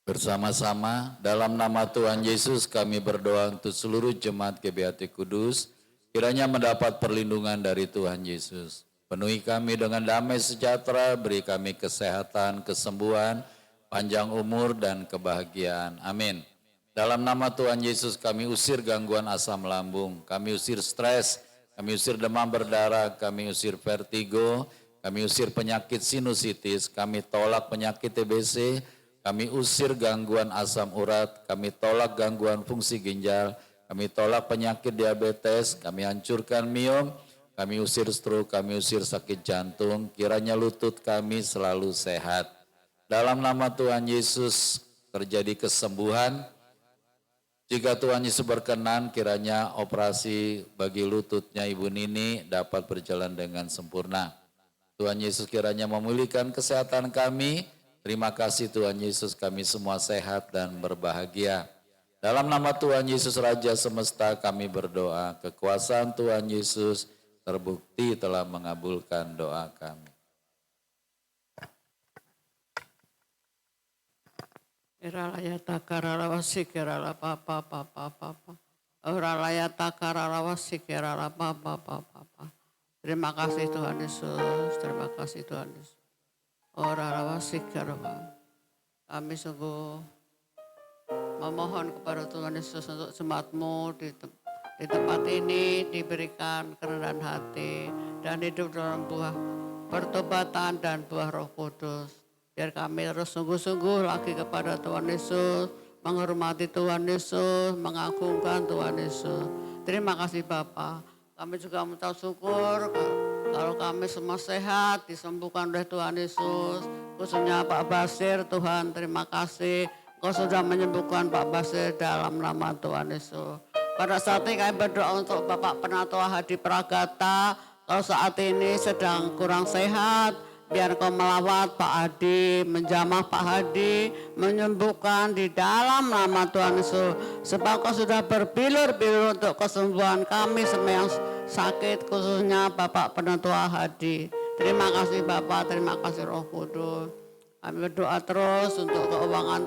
Bersama-sama dalam nama Tuhan Yesus kami berdoa untuk seluruh jemaat GBHT Kudus, kiranya mendapat perlindungan dari Tuhan Yesus. Penuhi kami dengan damai sejahtera, beri kami kesehatan, kesembuhan, panjang umur dan kebahagiaan. Amin. Dalam nama Tuhan Yesus kami usir gangguan asam lambung, kami usir stres, kami usir demam berdarah, kami usir vertigo, kami usir penyakit sinusitis, kami tolak penyakit TBC, kami usir gangguan asam urat, kami tolak gangguan fungsi ginjal, kami tolak penyakit diabetes, kami hancurkan miom, kami usir stroke, kami usir sakit jantung, kiranya lutut kami selalu sehat. Dalam nama Tuhan Yesus terjadi kesembuhan. Jika Tuhan Yesus berkenan, kiranya operasi bagi lututnya Ibu Nini dapat berjalan dengan sempurna. Tuhan Yesus kiranya memulihkan kesehatan kami. Terima kasih Tuhan Yesus, kami semua sehat dan berbahagia. Dalam nama Tuhan Yesus Raja Semesta kami berdoa, kekuasaan Tuhan Yesus terbukti telah mengabulkan doa kami. Iralaya takara rawasi kerala papa papa papa. Iralaya takara rawasi kerala papa papa papa. Terima kasih Tuhan Yesus, terima kasih Tuhan Yesus. Ora rawasi kerala. Kami sungguh memohon kepada Tuhan Yesus untuk jemaat-Mu di tempat ini diberikan kerendahan hati dan hidup dalam buah pertobatan dan buah Roh Kudus. Biar kami terus sungguh-sungguh lagi kepada Tuhan Yesus, menghormati Tuhan Yesus, mengagungkan Tuhan Yesus. Terima kasih Bapa. Kami juga mengucap syukur kalau kami semua sehat, disembuhkan oleh Tuhan Yesus. Khususnya Pak Basir, Tuhan terima kasih. Kau sudah menyembuhkan Pak Basir dalam nama Tuhan Yesus. Pada saat ini kami berdoa untuk Bapak Penatua Hadi Pragata. Kalau saat ini sedang kurang sehat, biar Kau melawat Pak Hadi, menjamah Pak Hadi, menyembuhkan di dalam nama Tuhan Yesus. Sebab Kau sudah berbilur-bilur untuk kesembuhan kami semua yang sakit, khususnya Bapak Penatua Hadi. Terima kasih Bapak, terima kasih Roh Kudus. Kami berdoa terus untuk keuangan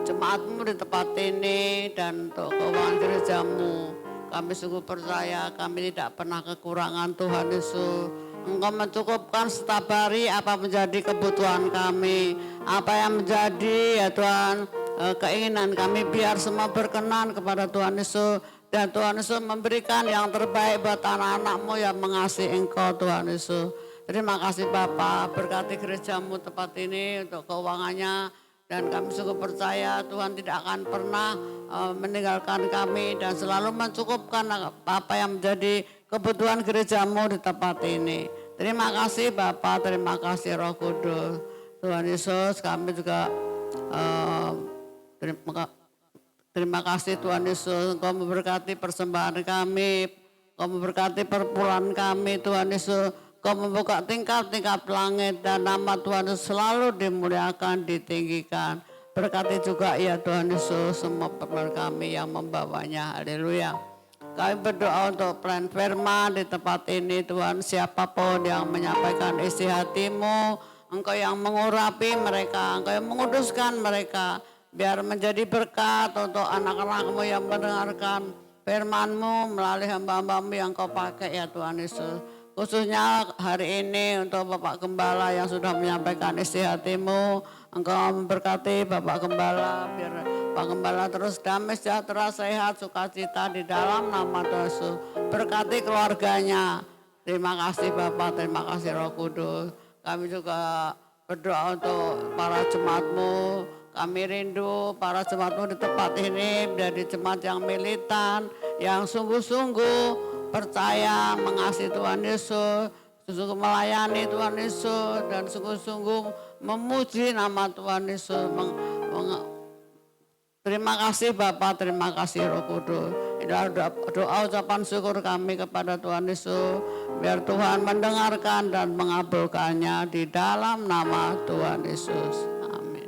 jemaat-Mu di tempat ini dan untuk keuangan gereja-Mu. Kami sungguh percaya kami tidak pernah kekurangan Tuhan Yesus. Engkau mencukupkan setiap hari apa menjadi kebutuhan kami. Apa yang menjadi ya Tuhan keinginan kami biar semua berkenan kepada Tuhan Yesus. Dan Tuhan Yesus memberikan yang terbaik buat anak-anak-Mu yang mengasihi Engkau Tuhan Yesus. Terima kasih Bapa, berkati gereja-Mu tempat ini untuk keuangannya. Dan kami sungguh percaya Tuhan tidak akan pernah meninggalkan kami dan selalu mencukupkan apa yang menjadi kebutuhan gereja-Mu di tempat ini. Terima kasih Bapa, terima kasih Roh Kudus. Tuhan Yesus, kami juga terima kasih Tuhan Yesus. Engkau memberkati persembahan kami Kau memberkati perpuluhan kami Tuhan Yesus. Kau membuka tingkap-tingkap langit dan nama Tuhan Yesus selalu dimuliakan, ditinggikan. Berkati juga ya Tuhan Yesus semua perpuluhan kami yang membawanya. Haleluya. Kami berdoa untuk plan firman di tempat ini Tuhan, siapapun yang menyampaikan isi hatimu, Engkau yang mengurapi mereka, Engkau yang menguduskan mereka, biar menjadi berkat untuk anak-anakmu yang mendengarkan firman-Mu melalui hamba-hamba-Mu yang Kau pakai ya Tuhan Yesus. Khususnya hari ini untuk Bapak Gembala yang sudah menyampaikan isi hatimu, Engkau memberkati Bapak Gembala, biar Pak Gembala terus damai, sejahtera, sehat, sukacita di dalam nama Tuhan Yesus. Berkati keluarganya. Terima kasih Bapak, terima kasih Roh Kudus. Kami juga berdoa untuk para jemaat-Mu. Kami rindu para jemaat-Mu di tempat ini menjadi jemaat yang militan, yang sungguh-sungguh percaya mengasihi Tuhan Yesus, sungguh melayani Tuhan Yesus, dan sungguh-sungguh memuji nama Tuhan Yesus. Terima kasih Bapak, terima kasih Roh Kudus. Inilah doa ucapan syukur kami kepada Tuhan Yesus. Biar Tuhan mendengarkan dan mengabulkannya di dalam nama Tuhan Yesus. Amin.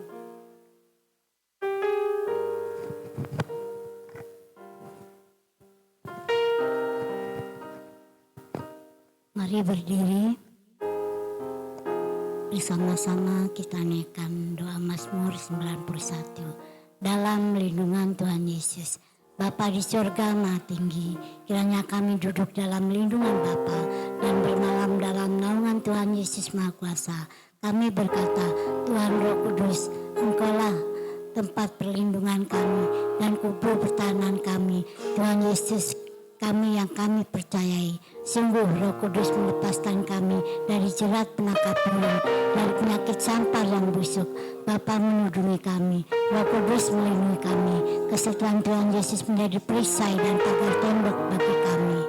Mari berdiri. Bersama-sama kita naikkan doa Mazmur 91. Dalam lindungan Tuhan Yesus. Bapa di surga Maha Tinggi, kiranya kami duduk dalam lindungan Bapa dan bermalam dalam naungan Tuhan Yesus Maha Kuasa. Kami berkata, Tuhan Roh Kudus, Engkaulah tempat perlindungan kami dan kubur pertahanan kami. Tuhan Yesus, kami yang kami percayai. Sungguh Roh Kudus melepaskan kami dari jerat penangkap burung, dari penyakit sampar yang busuk. Bapa menudungi kami, Roh Kudus melindungi kami. Kesetiaan Tuhan Yesus menjadi perisai dan pagar tembok bagi kami.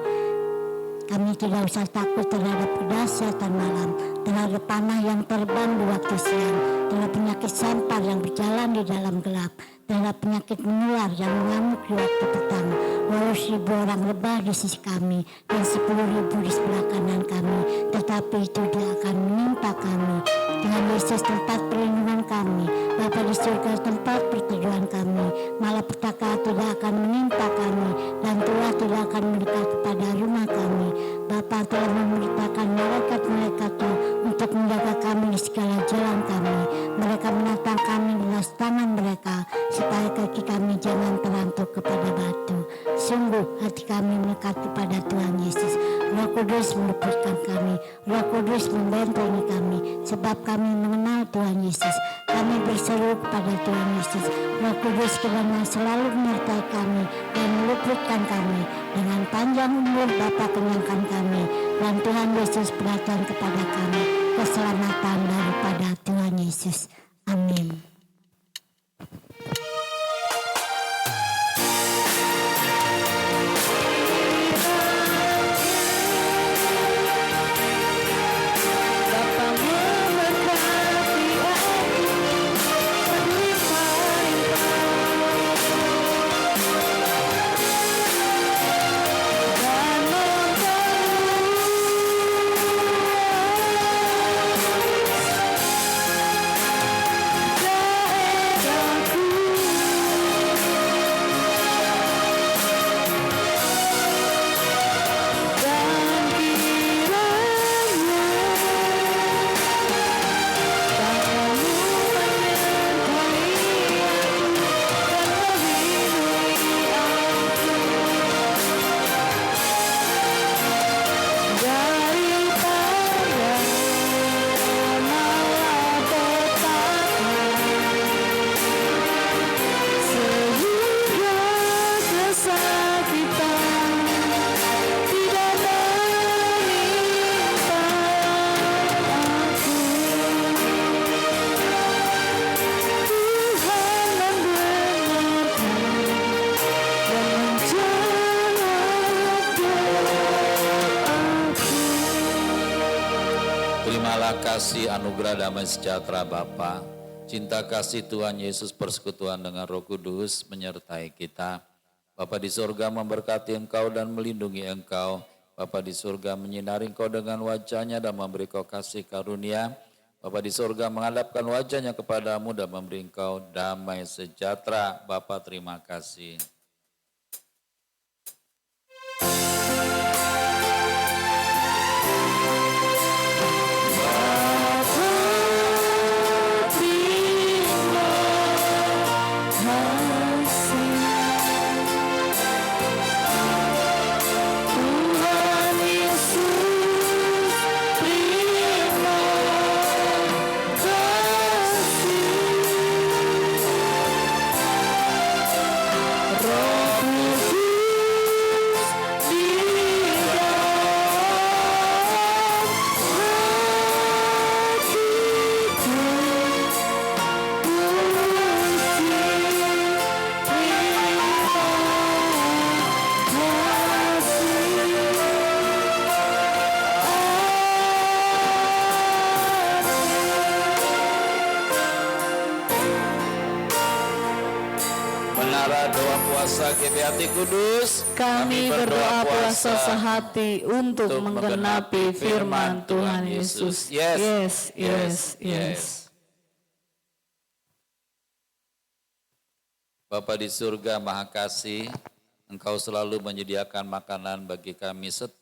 Kami tidak usah takut terhadap kedahsyatan malam, terhadap panah yang terbang di waktu siang, terhadap penyakit sampar yang berjalan di dalam gelap, terhadap penyakit menular yang mengamuk di waktu petang. Walau 1.000 orang rebah di sisi kami dan 10.000 di sebelah kanan kami, tetapi itu tidak akan menimpa kami. Tuhan Yesus tempat perlindungan kami, Bapa di surga tempat perteduhan kami. Malapetaka tidak akan menimpa kami dan Tuhan tidak akan mendekat kepada rumah kami. Bapa telah memerintahkan malaikat-malaikatnya untuk menjaga kami di segala jalan kami. Mereka menatang kami dengan tangan mereka supaya kaki kami jangan terantuk kepada batu. Sungguh hati kami melekat kepada Tuhan Yesus. Roh Kudus meluputkan kami, Roh Kudus membentengi kami, sebab kami mengenal Tuhan Yesus. Kami berseru kepada Tuhan Yesus. Roh Kudus kiranya selalu menyertai kami dan meluputkan kami. Dengan panjang umur Bapa kenyangkan kami, dan Tuhan Yesus perhatian kepada kami. Keselamatan daripada Tuhan Yesus. Amin. Kasih anugerah damai sejahtera Bapa, cinta kasih Tuhan Yesus, persekutuan dengan Roh Kudus menyertai kita. Bapa di surga memberkati engkau dan melindungi engkau. Bapa di surga menyinari engkau dengan wajahnya dan memberi kau kasih karunia. Bapa di surga menghadapkan wajahnya kepadamu dan memberi engkau damai sejahtera. Bapa terima kasih. Menara doa puasa GBHT Kudus, Kami berdoa puasa sehati untuk menggenapi firman Tuhan Yesus. Yes. Bapa di surga Maha Kasih, Engkau selalu menyediakan makanan bagi kami setiap